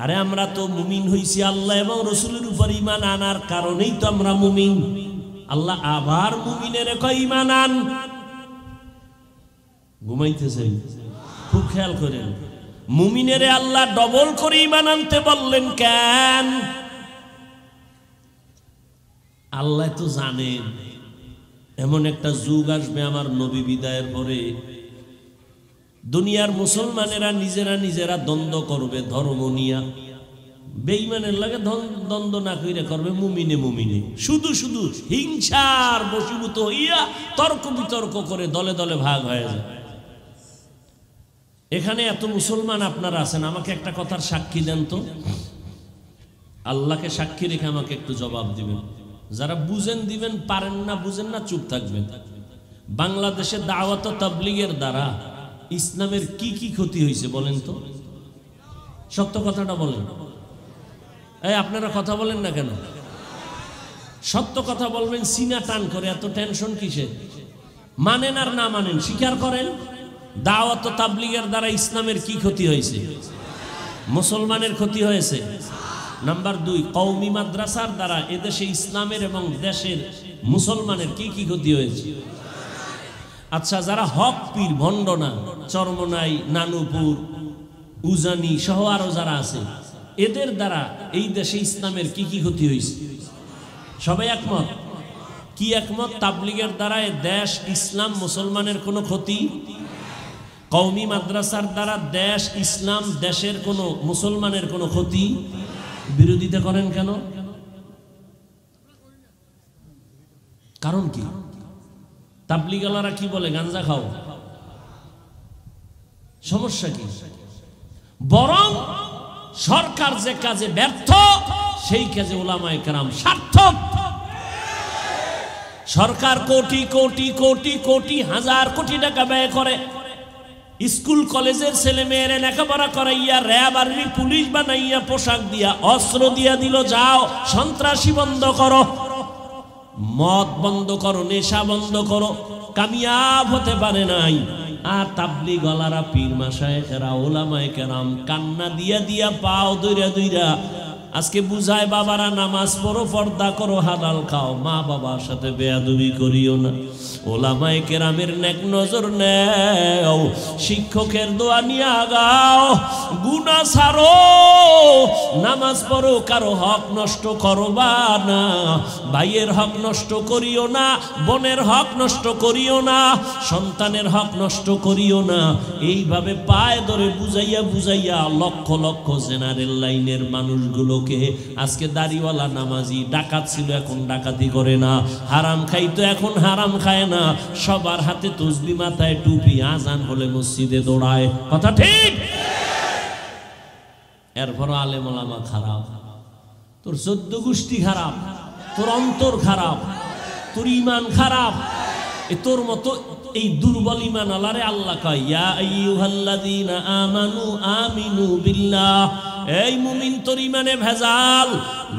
আরে আমরা তো মুমিন হইছি আল্লাহ এবং রাসূলের উপর ঈমান আনার কারণেই তো আমরা মুমিন। আল্লাহ আবার মুমিনের কয় ঈমান আন। ঘুমাইতেছেন? খুব খেয়াল করেন, মুমিনেরে আল্লাহ ডবল করে ঈমান আনতে বললেন কেন? আল্লাহ তো জানেন এমন একটা যুগ আসবে আমার নবী বিদায়ের পরে, দুনিয়ার মুসলমানেরা নিজেরা নিজেরা দ্বন্দ্ব করবে ধর্ম নিয়া। বেঈমানের লাগে দ্বন্দ্ব না কইরা করবে মুমিনে মুমিনে, শুধু শুধু হিংসার বশীভূত হইয়া তর্ক বিতর্ক করে দলে দলে ভাগ হয়ে যায়। এখানে এত মুসলমান আপনারা আছেন, আমাকে একটা কথার সাক্ষী দেন তো, আল্লাহকে সাক্ষী রেখে আমাকে একটু জবাব দিবেন। যারা বুঝেন দিবেন, পারেন না বুঝেন না চুপ থাকবেন। বাংলাদেশে দাওয়াত ও তাবলীগের দ্বারা ইসলামের কি কি ক্ষতি হয়েছে বলেন তো? সত্য কথাটা বলেন। এই আপনারা কথা বলেন না কেন? সত্য কথা বলবেন, সিনা টান করে এত টেনশন কিসে? মানেন আর না মানেন স্বীকার করেন। দাওয়াত ও তাবলীগের দ্বারা ইসলামের কি ক্ষতি হয়েছে? মুসলমানের ক্ষতি হয়েছে। নাম্বার 2, কওমি মাদ্রাসার দ্বারা এদেশে ইসলামের এবং দেশের মুসলমানের কি কি ক্ষতি হয়েছে? আচ্ছা, যারা হক পীর ভণ্ডনা, চরমনাই, নানুপুর, উজানি সহ আরো যারা আছে, এদের দ্বারা এই দেশে ইসলামের কি কি ক্ষতি হয়েছে? সবাই একমত? কি একমত? তাবলীগের দ্বারা এ দেশ ইসলাম মুসলমানের কোনো ক্ষতি, কওমি মাদ্রাসার দ্বারা দেশ ইসলাম দেশের কোনো মুসলমানের কোনো ক্ষতি। বিরোধিতা করেন কেন? কারণ কি? তাবলীগওয়ালারা কি বলে? গাঞ্জা খাও। সমস্যা কি? বরং সরকার যে কাজে ব্যর্থ সেই কাজে উলামায়ে কেরাম সার্থক। সরকার কোটি কোটি কোটি কোটি হাজার কোটি টাকা ব্যয় করে স্কুল কলেজের ছেলে মেয়েরা লেখাপড়া করাইয়া র‍্যাব আর্মি পুলিশ বানাইয়া পোশাক দিয়া অস্ত্র দিয়া দিল, যাও সন্ত্রাসী বন্ধ করো, মদ বন্ধ করো, নেশা বন্ধ করো, কামিয়াব হতে পারে নাই। আর তাবলীগওয়ালারা, পীর মাশায়েখেরা, উলামায়ে কেরাম কান্না দিয়া দিয়া পাও দইরা দইরা আজকে বুঝায়, বাবারা নামাজ পড়ো, পর্দা করো, হালাল খাও, মা বাবার সাথে বেয়াদবি করিও না, ওলামায়ে কেরামের নেক নজর নেও, শিক্ষকের দোয়া নিয়ে আগাও, গুনাহ ছাড়ো, নামাজ পড়ো, কারো হক নষ্ট করবা না, ভাইয়ের হক নষ্ট করিও না, বোনের হক নষ্ট করিও না, সন্তানের হক নষ্ট করিও না। এইভাবে পায়ে ধরে বুঝাইয়া বুঝাইয়া লক্ষ লক্ষ জেনারেল লাইনের মানুষগুলো আজকে দাড়িওয়ালা নামাজি, ডাকাত ছিল এখন ডাকাতি করে না, হারাম খাইতো এখন হারাম খায় না, সবার হাতে তসবিহ, মাথায় টুপি, আজান হলে মসজিদে দৌড়ায়। কথা ঠিক? এরপর আলেম ওলামা খারাপ, তোর 14 গোষ্ঠী খারাপ, তোর অন্তর খারাপ, তোর ঈমান খারাপ। তোর মতো এই দুর্বল ঈমান আল্লাহরে আল্লাহ কয়, ইয়া আইয়ুহাল্লাযীনা আমানু আমিনু বিল্লাহ, এই মুমিন তোর ঈমানে ভেজাল,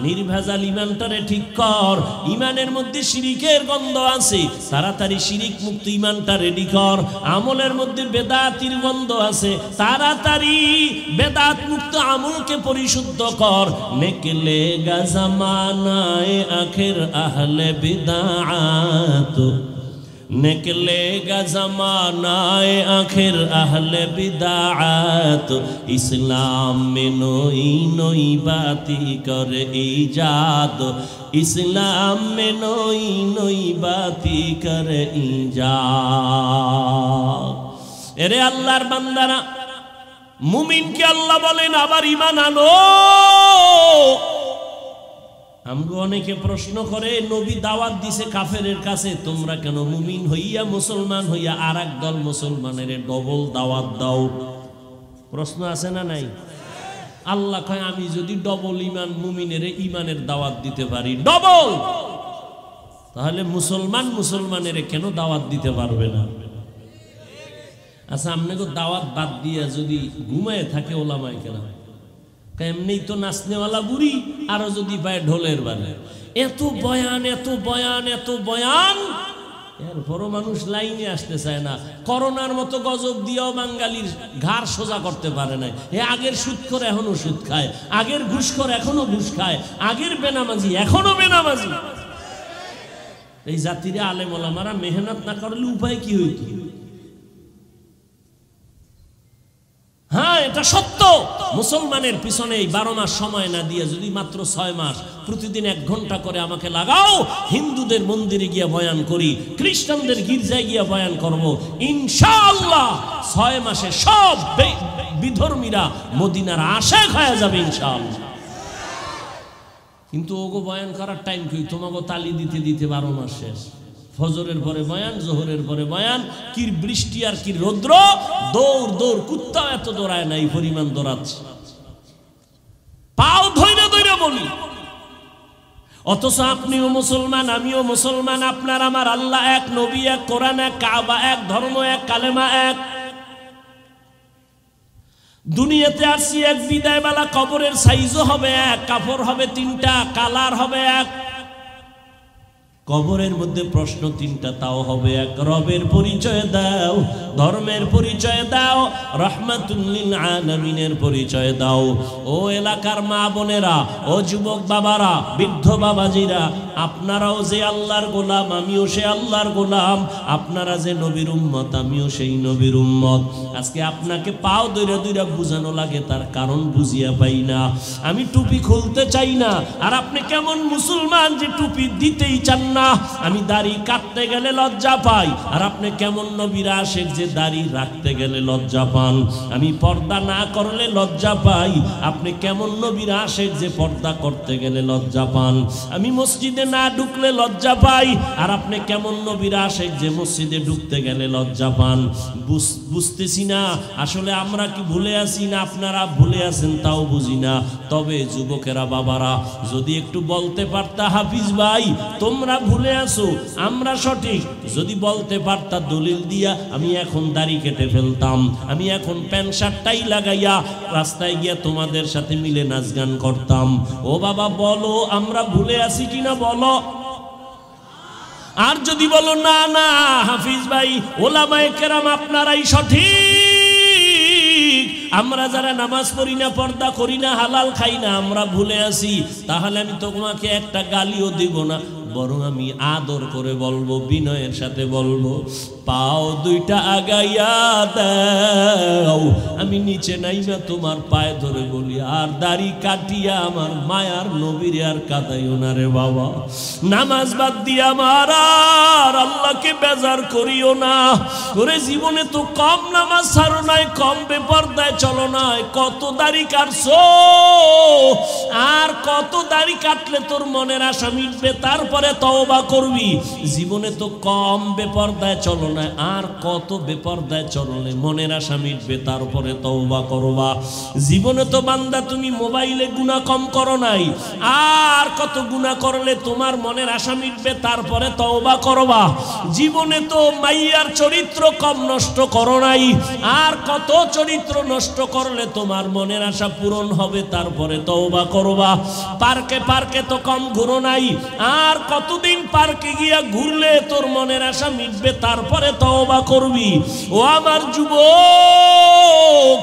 নির্ভেজাল ঈমানটারে ঠিক কর। ঈমানের মধ্যে শিরিকের গন্ধ আছে, তাড়াতাড়ি শিরিক মুক্ত ঈমানটা রেডি কর। আমলের মধ্যে বেদাতির গন্ধ আছে, তাড়াতাড়ি বেদাত মুক্ত আমলকে পরিশুদ্ধ কর। নেকলে গা জামানায়ে আখির আহলে বিদআত, निकलेगा ज़मानाए आखिर अहले बिदाअत, इस्लाम में नई नई बाती कर ईजाद, इस्लाम में नई नई बाती कर ईजाद। एरे अल्लाहर बंदारा, मुमिन के अल्लाह बोलेन आबार ईमान आनो। আমগো অনেকে প্রশ্ন করে, নবী দাওয়াত দিছে কাফেরের কাছে, তোমরা কেন মুমিন হইয়া মুসলমান হইয়া আরেক দল মুসলমানের ডবল দাওয়াত দাও? প্রশ্ন আছে না নাই? আল্লাহ কয়, আমি যদি ডবল ঈমান মুমিনের ঈমানের দাওয়াত দিতে পারি ডবল, তাহলে মুসলমান মুসলমানের কেন দাওয়াত দিতে পারবে না? আচ্ছা, আপনাকে দাওয়াত বাদ দিয়া যদি ঘুমায় থাকে ওলামায়ে কেরাম, এমনি তো নাচনেওয়ালা বুড়ি, আরো যদি পায় ঢোলের বারে, এত বয়ান, এত বয়ান, এত বয়ান, এরপরও মানুষ লাইনে আসতে চায় না। করোনার মতো গজব দিয়েও বাঙালির ঘাড় সোজা করতে পারে না। আগের সুদ করে এখনো সুদ খায়, আগের ঘুষ করে এখনো ঘুষ খায়, আগের বেনামাজি এখনো বেনামাজি। এই জাতিরে আলেম ওলামারা মেহনত না করলে উপায় কি হইত? হ্যাঁ, এটা সত্য। মুসলমানের পিছনে এই 12 মাস সময় না দিয়ে যদি মাত্র 6 মাস প্রতিদিন 1 ঘন্টা করে আমাকে লাগাও, হিন্দুদের মন্দিরে গিয়ে বয়ান করি, খ্রিস্টানদের গির্জায় গিয়ে বয়ান করব, ইনশাআল্লাহ 6 মাসে সব বিধর্মীরা মদিনার আশিক হয়ে যাবে ইনশাআল্লাহ। কিন্তু ওগো বয়ান করার টাইম কি? তোমাকে তালি দিতে দিতে 12 মাস শেষ। ফজরের পরে বয়ান, জোহরের পরে বয়ান, কি বৃষ্টি আর কি রৌদ্র, দৌড় দৌড়, কুত্তাও এত দৌড়ায় না, এই পরিমাণ দৌড়াচ্ছে, পাও ধইরা ধইরা বলি। অথচ আপনিও মুসলমান, আমিও মুসলমান, আপনার আমার আল্লাহ এক, নবী এক, কোরআন এক, কাবা এক, ধর্ম এক, কালেমা এক। দুনিয়াতে আসছি এক, বিদায় বেলা কবরের সাইজও হবে এক, কাপড় হবে 3টা, কালার হবে এক, কবরের মধ্যে প্রশ্ন 3টা, তাও হবে এক। রবের পরিচয় দাও, ধর্মের পরিচয় দাও, রাহমাতুল লিল আলামিনের পরিচয় দাও। ও এলাকার মা বোনেরা, ও যুবক বাবারা, বৃদ্ধ বাবাজিরা, আপনারাও যে আল্লাহর গোলাম, আমিও সে আল্লাহর গোলাম। আপনারা যে নবীর উম্মত, আমিও সেই নবীর উম্মত। আজকে আপনাকে পাও দইরা দইরা বুঝানো লাগে, তার কারণ বুঝিয়া পাই না। আমি টুপি খুলতে চাই না, আর আপনি কেমন মুসলমান যে টুপি দিতেই চান না। আমি দাড়ি কাটতে গেলে লজ্জা পাই, আর আপনি কেমন নবীর আশিক যে দাড়ি রাখতে গেলে লজ্জা পান। আমি পর্দা না করলে লজ্জা পাই, আপনি কেমন নবীর আশিক যে পর্দা করতে গেলে লজ্জা পান। আমি মসজিদে না ঢুকলে লজ্জা পাই, আর আপনি কেমন নবীর আশিক যে মসজিদে ঢুকতে গেলে লজ্জা পান। বুঝতেছি না আসলে আমরা কি ভুলে আছি না আপনারা ভুলে আছেন তাও বুঝি না। তবে যুবকেরা, বাবারা, যদি একটু বলতে পারতা, হাফিজ ভাই তোমরা ভুলে আসো, আমরা সঠিক, যদি বলতে পারতা দলিল দিয়া, আমি এখন দাড়ি কেটে ফেলতাম, আমি এখন প্যান্ট শার্টটাই লাগাইয়া রাস্তায় গিয়া তোমাদের সাথে মিলে নাচ গান করতাম। ও বাবা বলো, আমরা ভুলে আছি কিনা বলো। আর যদি বলো না না হাফিজ ভাই, ওলামায়ে কেরাম আপনারাই সঠিক, আমরা যারা নামাজ পড়ি না, পর্দা করি না, হালাল খাই না, আমরা ভুলে আছি, তাহলে আমি তোমাকে একটা গালিও দিব না, বরং আমি আদর করে বলবো, বিনয়ের সাথে বলবো, পাও 2টা আগাইয়া দাও। আমি নিচে নাইমা তোমার পায়ে ধরে বলি, আর দাড়ি কাটিয়া আমার মায়ার নবীর আর কাদাইও না রে বাবা। নামাজ বাদ দিয়া আমার আর আল্লাহকে বেজার করিও না। করে জীবনে তো কম নামাজ ছাড়ো নাই, কম বেপরদায় চলো নাই, কত দাড়ি কাটছো, আর কত দাড়ি কাটলে তোর মনের আশা মিটবে, তারপরে তওবা করবি। জীবনে তো কম বেপরদায় চলো না, আর কত বেপরদায় চললে মনের আশা মিটবে, তারপরে তওবা করবা। জীবনে তো বান্দা তুমি মোবাইলে গুনাহ কম করো নাই, আর কত গুনাহ করলে তোমার মনের আশা মিটবে, তারপরে তওবা করবা। জীবনে তো মাইয়ার চরিত্র কম নষ্ট করো নাই, আর কত চরিত্র নষ্ট করলে তোমার মনের আশা পূরণ হবে, তারপরে তওবা করবা। পার্কে পার্কে তো কম ঘুরো নাই, আর কতদিন পার্কে গিয়া ঘুরলে তোর মনের আশা মিটবে, তারপরে তওবা করবি। ও আমার যুবক,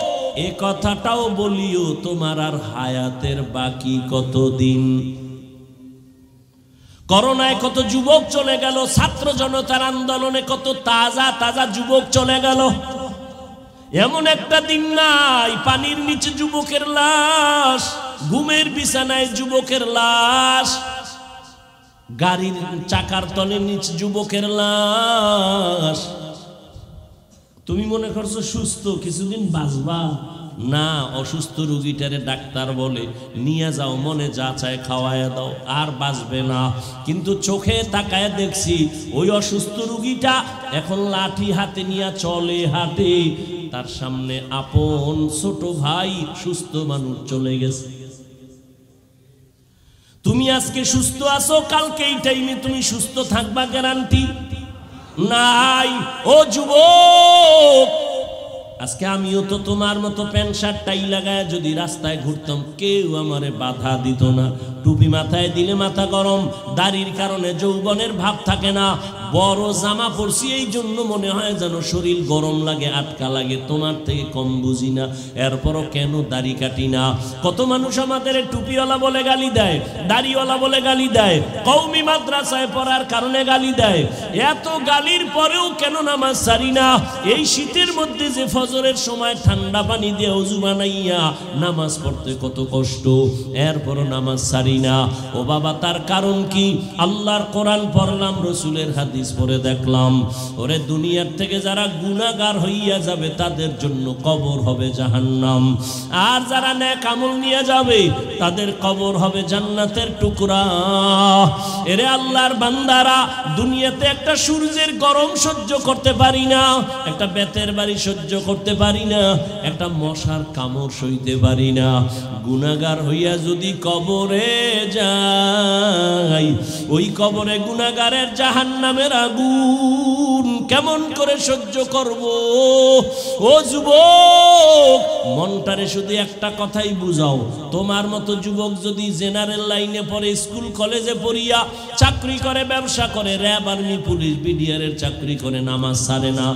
এ কথাটাও বলিও, তোমার আর হায়াতের বাকি কতদিন। করোনায় কত যুবক চলে গেল, ছাত্র জনতার আন্দোলনে কত তাজা তাজা যুবক চলে গেল। এমন একটা দিন নাই পানির নিচে যুবকের লাশ, ঘুমের বিছানায় যুবকের লাশ, গাড়ির চাকার তলে নিচে যুবকের লাশ। তুমি মনে করছো সুস্থ, কিছুদিন বাঁচবা না। অসুস্থ রোগীটারে ডাক্তার বলে নিয়ে যাও, মনে যা চায় খাওয়ায় দাও, আর বাঁচবে না। কিন্তু চোখে তাকায় দেখছি ওই অসুস্থ রোগীটা এখন লাঠি হাতে নিয়ে চলে, হাঁটে, তার সামনে আপন ছোট ভাই সুস্থ মানুষ চলে গেছে। তুমি আজকে সুস্থ আছো, কালকে এই টাইমে তুমি সুস্থ থাকবা গ্যারান্টি নাই। ও যুবক, আজকে আমিও তো তোমার মতো প্যান্ট শার্ট টাই লাগায় যদি রাস্তায় ঘুরতাম কেউ আমারে বাধা দিত না। টুপি মাথায় দিলে মাথা গরম, দাড়ির কারণে যৌবনের ভাব থাকে না। বড় জামা পরছি এই জন্য মনে হয় যেন শরীর গরম লাগে, আটকা লাগে। তোমার থেকে কম বুঝি না, এরপরও কেন দাড়ি কাটি না? কত মানুষ আমাদের টুপিওয়ালা বলে গালি দেয়, দাড়িওয়ালা বলে গালি দেয়, কওমি মাদ্রাসায় পড়ার কারণে গালি দেয়। এত গালির পরেও কেন নামাজ ছাড়ি না? এই শীতের মধ্যে যে ফজরের সময় ঠান্ডা পানি দিয়ে ওযু বানাইয়া নামাজ পড়তে কত কষ্ট, এরপরও নামাজ ছাড়ি না। ও বাবা, তার কারণ কি? আল্লাহর কোরআন পড়লাম, রসুলের হাদিস পড়ে দেখলাম, ওরে দুনিয়ার থেকে যারা গুনাহগার হইয়া যাবে তাদের জন্য কবর হবে জাহান্নাম, আর যারা নেক আমল নিয়ে যাবে তাদের কবর হবে জান্নাতের টুকরা। এরে আল্লাহর বান্দারা, দুনিয়াতে একটা সূর্যের গরম সহ্য করতে পারি না, একটা বেতের বাড়ি সহ্য করতে পারি না, একটা মশার কামড় সইতে পারি না। গুনাহগার হইয়া যদি কবরে যাই, ওই কবরে গুনাহগারের জাহান্নামের আগুন কেমন করে সহ্য করব? ও যুবক, মনটারে শুধু একটা কথাই বুঝাও, তোমার মতো যুবক যদি জেনারেল লাইনে পড়ে, স্কুল কলেজে পড়িয়া চাকরি করে, ব্যবসা করে, র্যাব, আর্মি, পুলিশ, বিডিআরের চাকরি করে, নামাজ ছাড়ে না,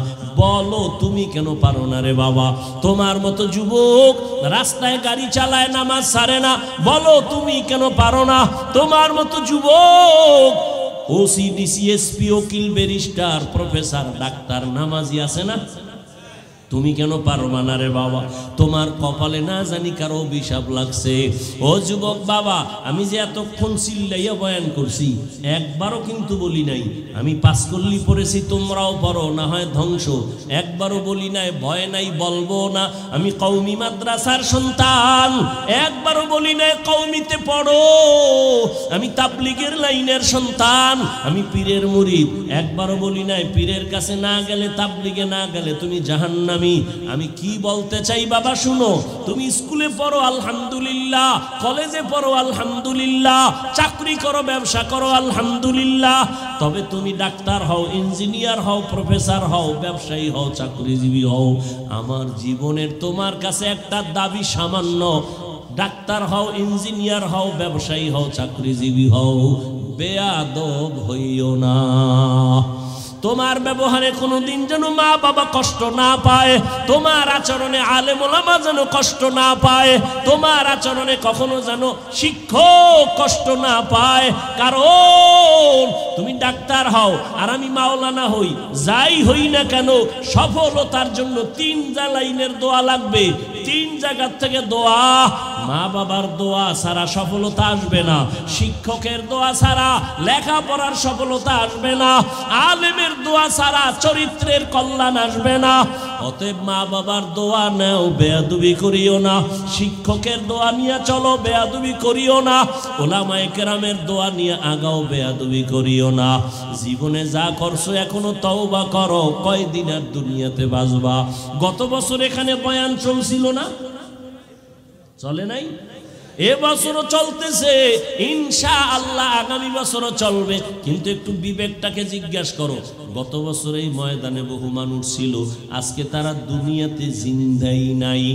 বলো তুমি কেন পারো না রে বাবা? তোমার মতো যুবক রাস্তায় গাড়ি চালায়, নামাজ ছাড়ে না, বলো তুমি কেন পারো না? তোমার মতো যুবক ওসি, ডিসি, এসপি, উকিল, ব্যারিস্টার, প্রফেসর, ডাক্তার, নামাজি আছে না? তুমি কেন পারবা না রে বাবা? তোমার কপালে না জানি কারো অভিশাপ লাগছে। ও যুবক বাবা, আমি যে এতক্ষণ চিল্লাইয়া বয়ান করছি, একবারও কিন্তু বলি নাই আমি পাঁচকল্লি পড়েছি তোমরাও পড়ো, না হয় ধ্বংস। একবারও বলি নাই, ভয় নাই, বলবো না আমি কওমি মাদ্রাসার সন্তান। একবারও বলি নাই কওমিতে পড়ো, আমি তাবলীগের লাইনের সন্তান, আমি পীরের মুরিদ। একবারও বলি নাই পীরের কাছে না গেলে, তাবলীগে না গেলে তুমি জাহান্নামী। আমি কি বলতে চাই বাবা শুনো, তুমি স্কুলে পড়ো আলহামদুলিল্লাহ, কলেজে পড়ো আলহামদুলিল্লাহ, চাকরি করো, ব্যবসা করো আলহামদুলিল্লাহ, তবে তুমি ডাক্তার হও, ইঞ্জিনিয়ার হও, প্রফেসর হও, ব্যবসায়ী হও, চাকরিজীবী হও, আমার জীবনের তোমার কাছে একটা দাবি সামান্য, ডাক্তার হও, ইঞ্জিনিয়ার হও, ব্যবসায়ী হও, চাকরিজীবী হও, বেয়াদব হইও না। তোমার ব্যবহারে কোনোদিন যেন মা বাবা কষ্ট না পায়, তোমার আচরণে আলেম ওলামা যেন কষ্ট না পায়, তোমার আচরণে কখনো যেন শিক্ষক কষ্ট না পায়। কারণ তুমি ডাক্তার হও আর আমি মাওলানা হই, যাই হই না কেন, সফলতার জন্য 3 লাইনের দোয়া লাগবে, 3 জায়গার থেকে দোয়া। মা বাবার দোয়া ছাড়া সফলতা আসবে না, শিক্ষকের দোয়া ছাড়া লেখাপড়ার সফলতা আসবে না, আলেমের দোয়া ছাড়া চরিত্রের কল্যাণ আসবে না। অতএব মা বাবার দোয়া নাও, বেয়াদবি করিও না, শিক্ষকের দোয়া নিয়ে চলো, বেয়াদবি করিও না, ওলামায়ে কেরামের দোয়া নিয়ে আগাও, বেয়াদবি করিও না। জীবনে যা করছো এখনো তওবা করো, কয়দিন আর দুনিয়াতে বাঁচবা? গত বছর এখানে বয়ান চলছিল না? চলে নাই? এবছরও চলতেছে, ইনশাআল্লাহ আগামী বছরও চলবে। কিন্তু একটু বিবেকটাকে জিজ্ঞাসা করো, গত বছর এই ময়দানে বহু মানুষ ছিল, আজকে তারা দুনিয়াতে জিন্দাই নাই।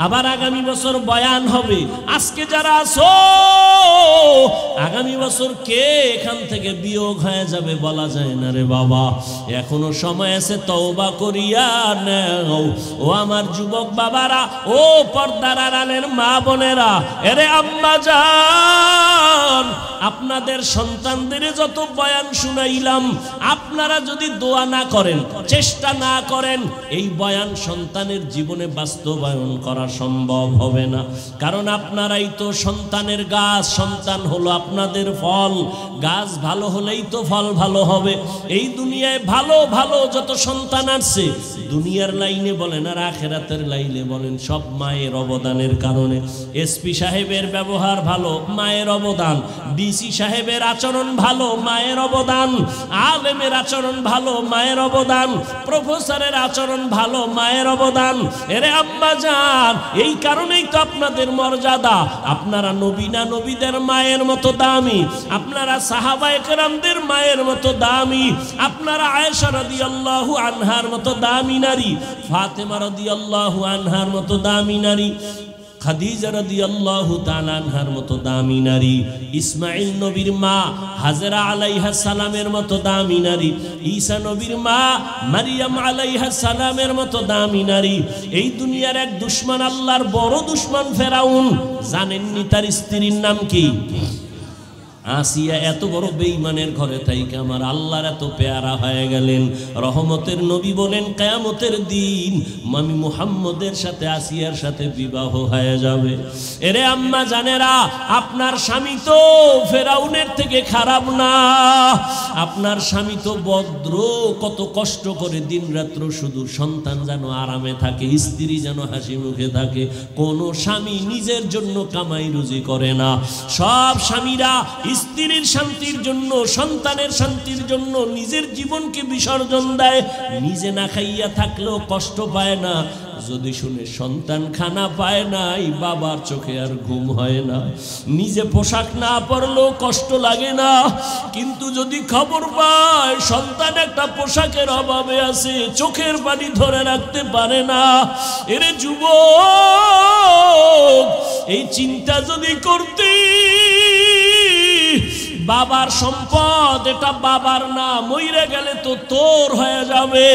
আবার আগামী বছর বয়ান হবে, আজকে যারা আছো আগামী বছর কে এখান থেকে বিয়োগ হয়ে যাবে বলা যায় না রে বাবা। এখনো সময় আছে, তওবা করিয়া নাও। ও আমার যুবক বাবারা, ও পর্দার আড়ালের মা বোনেরা, এরে আম্মা জান, আপনাদের সন্তানদের যত বয়ান শুনাইলাম, আপনারা যদি দোয়া না করেন, চেষ্টা না করেন, এই বয়ান সন্তানের জীবনে বাস্তবায়ন করা সম্ভব হবে না। কারণ আপনারাই তো সন্তানের গাছ, সন্তান হলো আপনাদের ফল। গাছ ভালো হলেই তো ফল ভালো হবে। এই দুনিয়ায় ভালো ভালো যত সন্তান আসছে, দুনিয়ার লাইনে বলেন আর আখেরাতের লাইনে বলেন, সব মায়ের অবদানের কারণে। এসপি সাহেবের ব্যবহার ভালো, মায়ের অবদান। ডিসি সাহেবের আচরণ ভালো, মায়ের অবদান। আলেমের আচরণ ভালো, মায়ের অবদান। প্রফেসরের আচরণ ভালো, মায়ের অবদান। এরে আম্মা জান, এই কারণেই তো আপনাদের মর্যাদা। আপনারা নবী না নবীদের মায়ের মতো দামি, আপনারা সাহাবায়ে কেরামদের মায়ের মতো দামি, আপনারা আয়েশা রাদিয়াল্লাহু আনহার মতো দামি নারী, ফাতেমা রাদিয়াল্লাহু আনহার মতো দামি নারী, খাদিজা রাদিয়াল্লাহু তাআলা আনহার মতো দামি নারী, ইসমাঈল নবীর মা হাজরা আলাইহা সালামের মতো দামি নারী, ঈসা নবীর মা মারিয়াম আলাইহা সালামের মতো দামি নারী। এই দুনিয়ার এক দুশমন, আল্লাহর বড় দুশমন ফেরাউন, জানেননি তার স্ত্রীর নাম কি? আসিয়া। এত বড় বেঈমানের ঘরে থাইকে আমার আল্লাহর এত পেয়ারা হয়ে গেলেন। রহমতের নবী বলেন কিয়ামতের দিন আমি মুহাম্মদের সাথে আসিয়ার সাথে বিবাহ হয়ে যাবে। এরে আম্মা জানেরা, আপনার স্বামী তো ফেরাউনের থেকে খারাপ না, আপনার স্বামী তো ভদ্র। কত কষ্ট করে দিনরাত্র শুধু সন্তান যেন আরামে থাকে, স্ত্রী যেন হাসি মুখে থাকে। কোন স্বামী নিজের জন্য কামাই রুজি করে না। সব স্বামীরা স্ত্রীর শান্তির জন্য, সন্তানের শান্তির জন্য নিজের জীবনকে বিসর্জন দেয়। নিজে না খাইয়া থাকলেও কষ্ট পায় না, যদি শুনে সন্তান খানা পায় না, এই বাবার চোখে আর ঘুম হয় না। নিজে পোশাক না পরলেও কষ্ট লাগে না, কিন্তু যদি খবর পায় সন্তান একটা পোশাকের অভাবে আছে, চোখের পানি ধরে রাখতে পারে না। এরে যুবক, এই চিন্তা যদি করতে, বাবার সম্পদ এটা বাবার না, মইরা গেলে তো তোর হয়ে যাবে,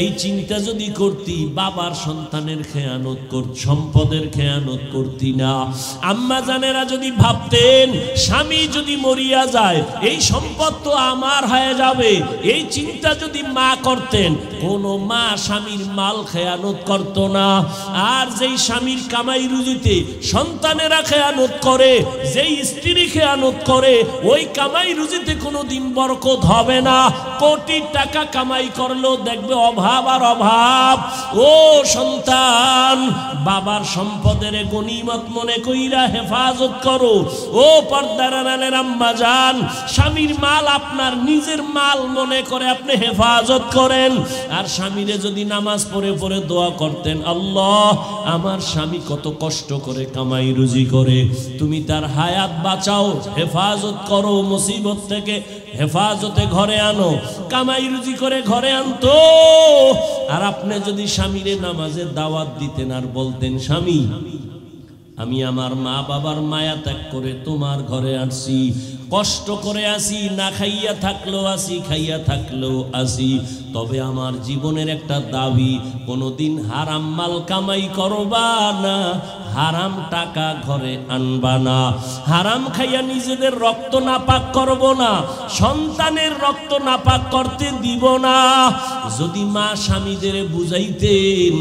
এই চিন্তা যদি করতি, বাবার সন্তানের খেয়ানত করত, সম্পদের খেয়ানত করতি না। আম্মা জানেরা যদি ভাবতেন স্বামী যদি মরিয়া যায় এই সম্পদ তো আমার হয়ে যাবে, এই চিন্তা যদি মা করতেন, কোন মা স্বামীর মাল খেয়ানত করত না। আর যেই স্বামীর কামাই রুজিতে সন্তানেরা খেয়ানত করে, যেই স্ত্রী খেয়ানত করে, ওই কামাই রুজিতে কোনোদিন বরকত হবে না। কোটি টাকা কামাই করলেও দেখবে অভাব আর অভাব। ও সন্তান, বাবার সম্পদের গনিমত মনে কইরা হেফাজত করো। ও পর্দার আড়ালের আম্মা জান, স্বামীর মাল আপনার নিজের মাল মনে করে আপনি হেফাজত করেন। আর স্বামীরে যদি নামাজ পড়ে পড়ে দোয়া করতেন, আল্লাহ আমার স্বামী কত কষ্ট করে কামাই রুজি করে, তুমি তার হায়াত বাঁচাও, হেফাজত করো, মুসিবত থেকে হেফাজতে ঘরে আনো, কামাই রুজি করে ঘরে আনতো। আর আপনি যদি স্বামীরে নামাজের দাওয়াত দিতেন আর বলতেন, স্বামী আমি আমার মা বাবার মায়া ত্যাগ করে তোমার ঘরে আসি, কষ্ট করে আসি, না খাইয়া থাকলেও আসি, খাইয়া থাকলেও আসি, তবে আমার জীবনের একটা দাবি, কোনোদিন হারাম মাল কামাই করবা না, হারাম টাকা ঘরে আনবা না, হারাম খাইয়া নিজেদের রক্ত নাপাক করব না, সন্তানের রক্ত নাপাক করতে দিব না। যদি মা স্বামীদের বুঝাইতেন,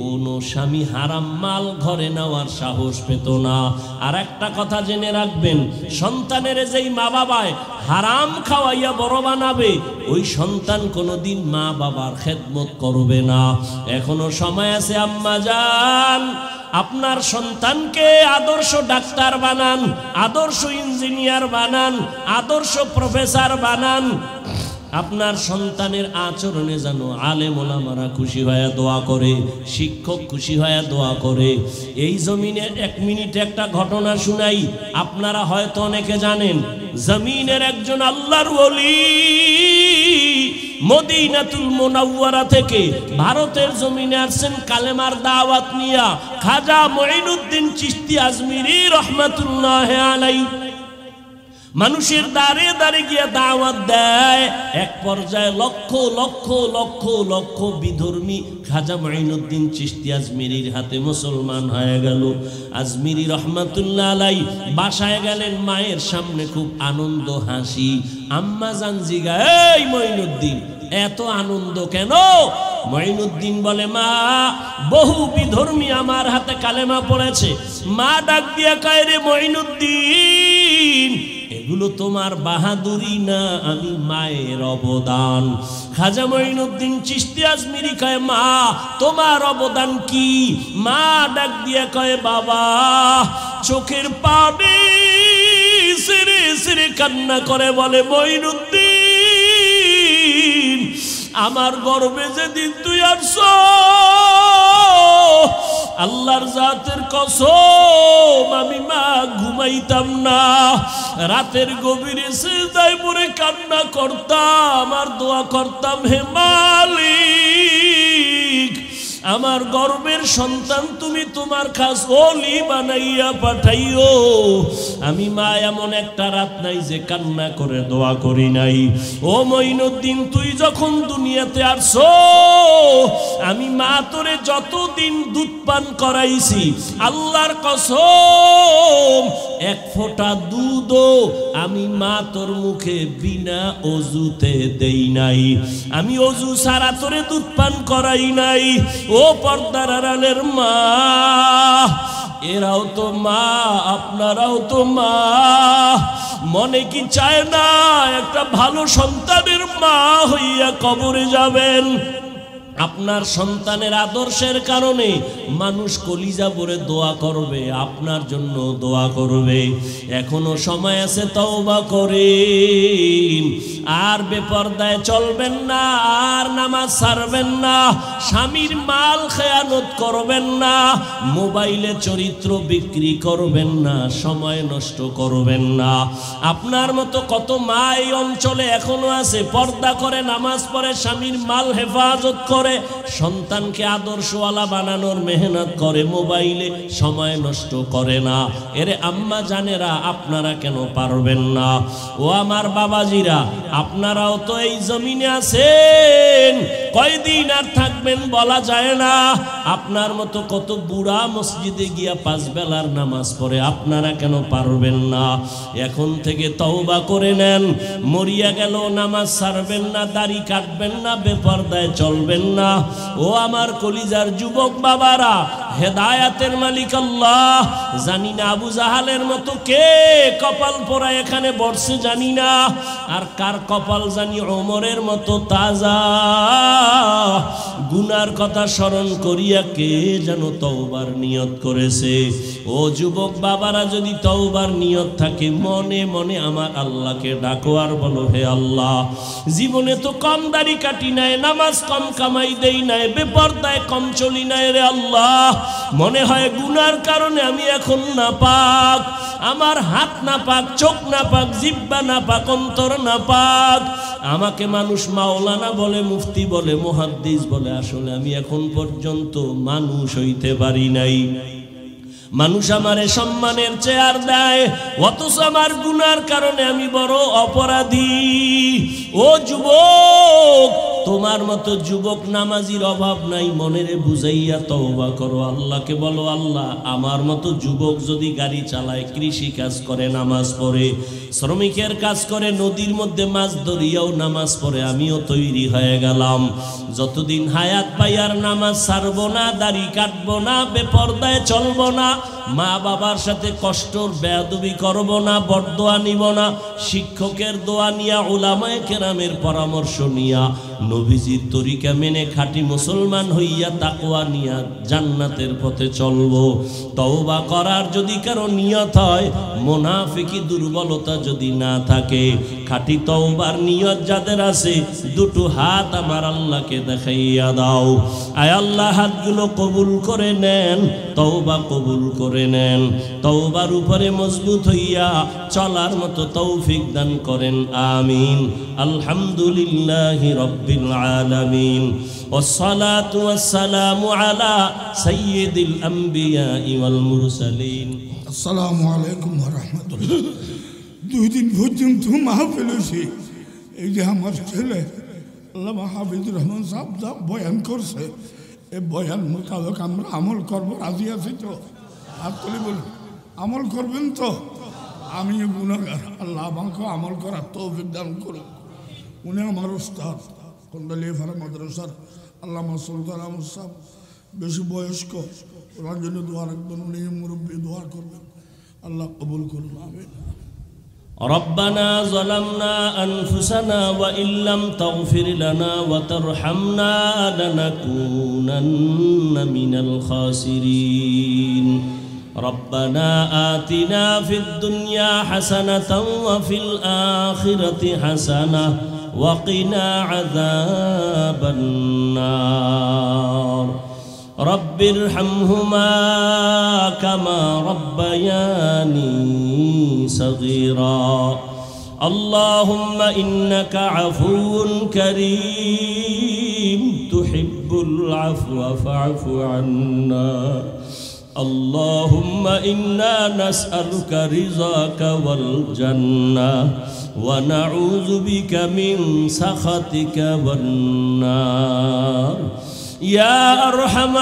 কোন স্বামী হারাম মাল ঘরে নেওয়ার সাহস পেত না। আর একটা কথা জেনে রাখবেন, সন্তানের যেই মা বাবায় হারাম খাওয়াইয়া বড় বানাবে, ওই সন্তান কোনোদিন মা বাবার খেদমত করবে না। এখনো সময় আছে আম্মা জান, আপনার সন্তানকে আদর্শ ডাক্তার বানান, আদর্শ ইঞ্জিনিয়ার বানান, আদর্শ প্রফেসর বানান। আপনার সন্তানের আচরণে যেন আলেম ওলামারা খুশি হয়ে দোয়া করে, শিক্ষক খুশি হয়ে দোয়া করে। এই জমিনে এক মিনিটে একটা ঘটনা শুনাই, আপনারা হয়তো অনেকে জানেন। জমিনের একজন আল্লাহর ওলি মদিনাতুল মুনাওয়ারা থেকে ভারতের জমিনে আসছেন কালেমার দাওয়াত নিয়া, খাজা মঈনুদ্দিন চিশতি আজমিরি রহমাতুল্লাহি আলাইহি। মানুষের দাঁড়ে দাঁড়ে গিয়ে দাওয়াত দেয়। এক পর্যায়ে লক্ষ লক্ষ লক্ষ লক্ষ বিধর্মী খাজা মঈনুদ্দিন চিশতি আজমিরির হাতে মুসলমান হয়ে গেল। আজমিরি রহমাতুল্লাহ আলাইহি বাসায় গেলেন, মায়ের সামনে খুব আনন্দ হাসি। আম্মা জান জিগায়, এই মঈনুদ্দিন এত আনন্দ কেন? মঈনুদ্দিন বলে, মা বহু বিধর্মী আমার হাতে কালেমা পড়েছে। মা ডাক দিয়া কয়, রে মঈনুদ্দিন এগুলো তোমার বাহাদুরি না, আমি মায়ের অবদান। খাজা মঈনুদ্দিন চিশতি আজমিরি কয়, মা তোমার অবদান কি? মা ডাক দিয়ে কয়, বাবা চোখের পানি ছেড়ে কান্না করে বলে, মঈনুদ্দিন আমার গর্ভে যেদিন তুই আসছো আল্লাহর জাতের কসম আমি মা ঘুমাইতাম না, রাতের গভীরে সিজদায় পড়ে কান্না করতাম আর দোয়া করতাম, হে মালিক আমার গর্বের সন্তান তুমি তোমার খাস ওলি বানাইয়া পাঠাইও। আমি মা এমন একটা রাত নাই যে কান্না করে দোয়া করি নাই। ও মঈনুদ্দিন তুই যখন দুনিয়াতে আসছো আমি মা তোরে যতদিন দুধ পান করাইছি আল্লাহর কসম এক ফোঁটা দুধও আমি মা তোর মুখে বিনা অজুতে দেই নাই, আমি অজু ছাড়া তোরে দুধ পান করাই নাই। ও পর্দার আড়ালের মা, এরাও তো মা আপনারাও তো মা, মনে কি চায় না একটা ভালো সন্তানের মা হইয়া কবরে যাবেন? আপনার সন্তানের আদর্শের কারণে মানুষ কলিজা ভরে দোয়া করবে, আপনার জন্য দোয়া করবে। এখনো সময় আছে, তওবা করেন। আর বেপরদায় চলবেন না, আর নামাজ ছাড়বেন না, স্বামীর মাল খেয়ানত করবেন না, মোবাইলে চরিত্র বিক্রি করবেন না, সময় নষ্ট করবেন না। আপনার মতো কত মা এই অঞ্চলে এখনো আছে, পর্দা করে নামাজ পড়ে, স্বামীর মাল হেফাজত করে, সন্তানকে আদর্শওয়ালা বানানোর মেহনত করে, মোবাইলে সময় নষ্ট করে না। এরে আম্মা জানেরা আপনারা কেন পারবেন না? ও আমার বাবাজিরা আপনারাও তো এই জমিনে আছেন, কয়দিন আর থাকবেন বলা যায় না। আপনার মতো কত বুড়া মসজিদে গিয়া 5 বেলার নামাজ পড়ে, আপনারা কেন পারবেন না? এখন থেকে তওবা করে নেন, মরিয়া গেল নামাজ ছাড়বেন না, দাড়ি কাটবেন না, বেপরদায় চলবেন না। ও আমার কলিজার যুবক বাবারা, হেদায়াতের মালিক আল্লাহ। জানি না আবু জাহালের মতো কে কপাল পোড়া এখানে বসছে জানি না, আর কার কপাল জানি ওমরের মতো তাজা। গুনার কথা স্মরণ করিয়া কে যেন তওবার নিয়ত করেছে। ও যুবক বাবারা, যদি তওবার নিয়ত থাকে মনে মনে আমার আল্লাহকে ডাকো আর বলো, হে আল্লাহ জীবনে তো কম দাড়ি কাটি নাই, নামাজ কম কামাই দেই নাই, বেপরদায় কম চলি নাই রে আল্লাহ, মনে হয় গুনার কারণে আমি এখন নাপাক, আমার হাত নাপাক, চোখ নাপাক, জিহ্বা নাপাক, অন্তর নাপাক। আমাকে মানুষ মাওলানা বলে, মুফতি বলে, মুহাদ্দিস বলে, আসলে আমি এখন পর্যন্ত মানুষ হইতে পারি নাই। মানুষ আমারে সম্মানের চেয়ার দেয়, অথচ আমার গুনার কারণে আমি বড় অপরাধী। ও যুবক, তোমার মতো যুবক নামাজির অভাব নাই, মনেরে বুঝাইয়া তওবা করো, আল্লাহকে বলো, আল্লাহ আমার মতো যুবক যদি গাড়ি চালায়, কৃষি কাজ করে, নামাজ পড়ে, শ্রমিকের কাজ করে, নদীর মধ্যে মাছ ধরিয়াও নামাজ পড়ে, আমিও তৈরি হয়ে গেলাম। যতদিন হায়াত পাই আর নামাজ ছাড়বো না, দাড়ি কাটবো না, বেপরদায় চলবো না, মা বাবার সাথে কষ্টর বেয়াদবি করব না, বরদোয়া নিব না, শিক্ষকের দোয়া নিয়া, উলামায়ে কেরামের পরামর্শ নিয়া, নবীজির তরিকা মেনে খাঁটি মুসলমান হইয়া তাকওয়া নিয়া জান্নাতের পথে চলবো। তওবা করার যদি কারো নিয়ত হয়, মুনাফিকি দুর্বলতা যদি না থাকে, খাঁটি তওবার নিয়ত যাদের আছে, দুটো হাত আমার আল্লাহকে দেখাইয়া দাও। আয় আল্লাহ হাতগুলো কবুল করে নেন, তওবা কবুল করে নেন, তওবার উপরে মজবুত হইয়া চলার মতো তৌফিক দান করেন, আমিন। আলহামদুলিল্লাহি রাব্বিল আলামিন, ওয়াসসালাতু ওয়াসসালামু আলা সাইয়্যিদিল আম্বিয়া ওয়াল মুরসালিন। আসসালামু আলাইকুম ওয়া রাহমাতুল্লাহ। 2 দিন পর্যন্ত মাহফিল হয়েছে। এই যে আমার ছেলে আল্লামা হাফিজুর রহমান সাহেব যা বয়ান করছে, এই বয়ান মোতাবেক আমরা আমল করবো, রাজি আছি তো? হাত তুলে বলুন, আমল করবেন তো? আমি গুনাহগার, আল্লাহ আমাকে আমল করার তৌফিক দান করুন। উনি আমার উস্তাদ, কন্দালিয়াপাড়া মাদ্রাসার আল্লামা সুলতান আহমদ সাহেব, বেশি বয়স্ক, ওনার জন্য দোয়া রাখবেন, উনি মুরব্বী, দোয়া করবেন, আল্লাহ কবুল করুন, আমিন। ربنا ظلمنا أنفسنا وإن لم تغفر لنا وترحمنا لنكونن من الخاسرين ربنا آتنا في الدنيا حسنة وفي الآخرة حسنة وقنا عذاب النار رب ارحمهما كما ربياني صغيرا اللهم إنك عفو كريم تحب العفو فاعف عنا اللهم إنا نسألك رضاك والجنة ونعوذ بك من سخطك والنار يا أرحم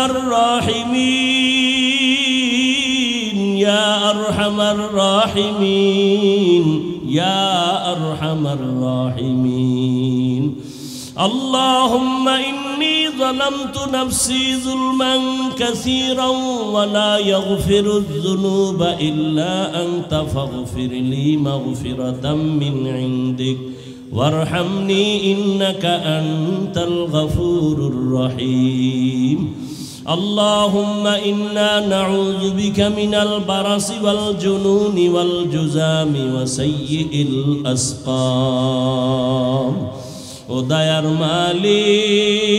الراحمين يا أرحم الراحمين يا أرحم الراحمين اللهم إني ظلمت نفسي ظلما كثيرا ولا يغفر الذنوب إلا أنت فاغفر لي مغفرة من عندك وارحمني إنك أنت الغفور الرحيم اللهم إنا نعوذ بك من البرص والجنون والجذام وسيء الأسقام ও দয়ার মালিক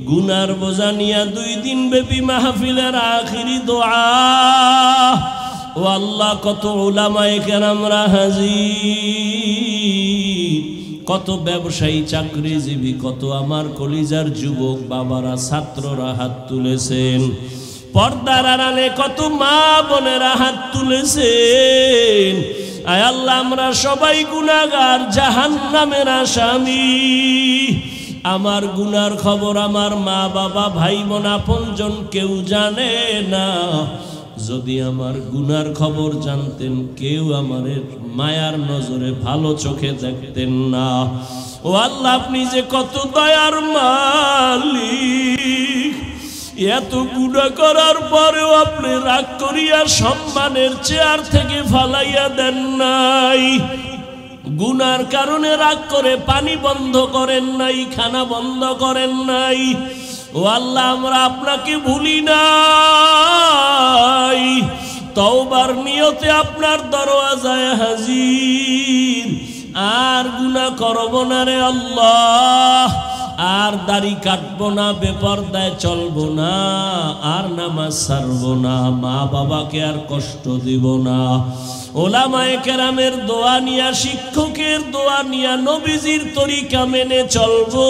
গুনার বোঝা নিয়ে 2 দিন ব্যাপী মাহফিলের আখিরি দোয়া ও আল্লাহ কত উলামায়ে কেরামরা হাজির কত ব্যবসায়ী চাকরিজীবী কত আমার কলিজার যুবক বাবারা ছাত্ররা হাত তুলেছেন পর্দার আড়ালে কত মা বোনেরা হাত তুলেছেন আয় আল্লাহ আমরা সবাই গুনাহগার জাহান্নামের আসামি আমার গুনার খবর আমার মা বাবা ভাই বোন আপনজন কেউ জানে না যদি আমার গুনার খবর জানতেন কেউ আমাদের মায়ার নজরে ভালো চোখে দেখতেন না ও আল্লাহ আপনি যে কত দয়ার মালিক এত গুনাহ করার পরেও আপনি রাগ করিয়া সম্মানের চেয়ার থেকে ফালাইয়া দেন নাই গুনার কারণে রাগ করে পানি বন্ধ করেন নাই খানা বন্ধ করেন নাই ও আল্লাহ আমরা আপনাকে ভুলি নাই তওবার নিয়তে আপনার দরওয়াজায় হাজির আর গুনাহ করব না রে আল্লাহ আর দাড়ি কাটবো না বেপরদায় চলবো না আর নামাজ ছাড়বো না মা বাবাকে আর কষ্ট দিব না ওলামায়ে কেরামের দোয়া নিয়া শিক্ষকের দোয়া নিয়া নবীজির তরিকা মেনে চলবো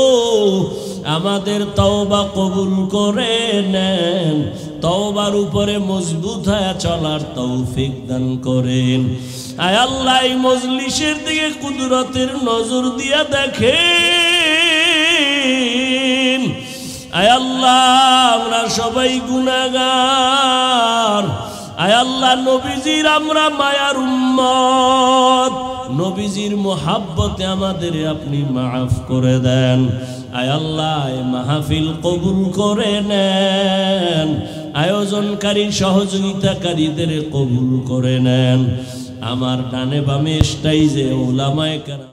আমাদের তওবা কবুল করে নেন তওবার উপরে মজবুত হয়ে চলার তৌফিক দান করেন আয় আল্লাহ এই মজলিসের দিকে কুদরতের নজর দিয়া দেখেন আয় আল্লাহ আমরা সবাই গুনাহগার আয় আল্লাহ নবীজির আমরা মায়ার উম্মত নবীজির মোহাব্বতে আমাদের আপনি মাফ করে দেন আয় আল্লাহ এই মাহফিল কবুল করে নেন আয়োজনকারী সহযোগিতাকারীদের কবুল করে নেন আমার ডানে বামে স্টেজে উলামায়ে কেরাম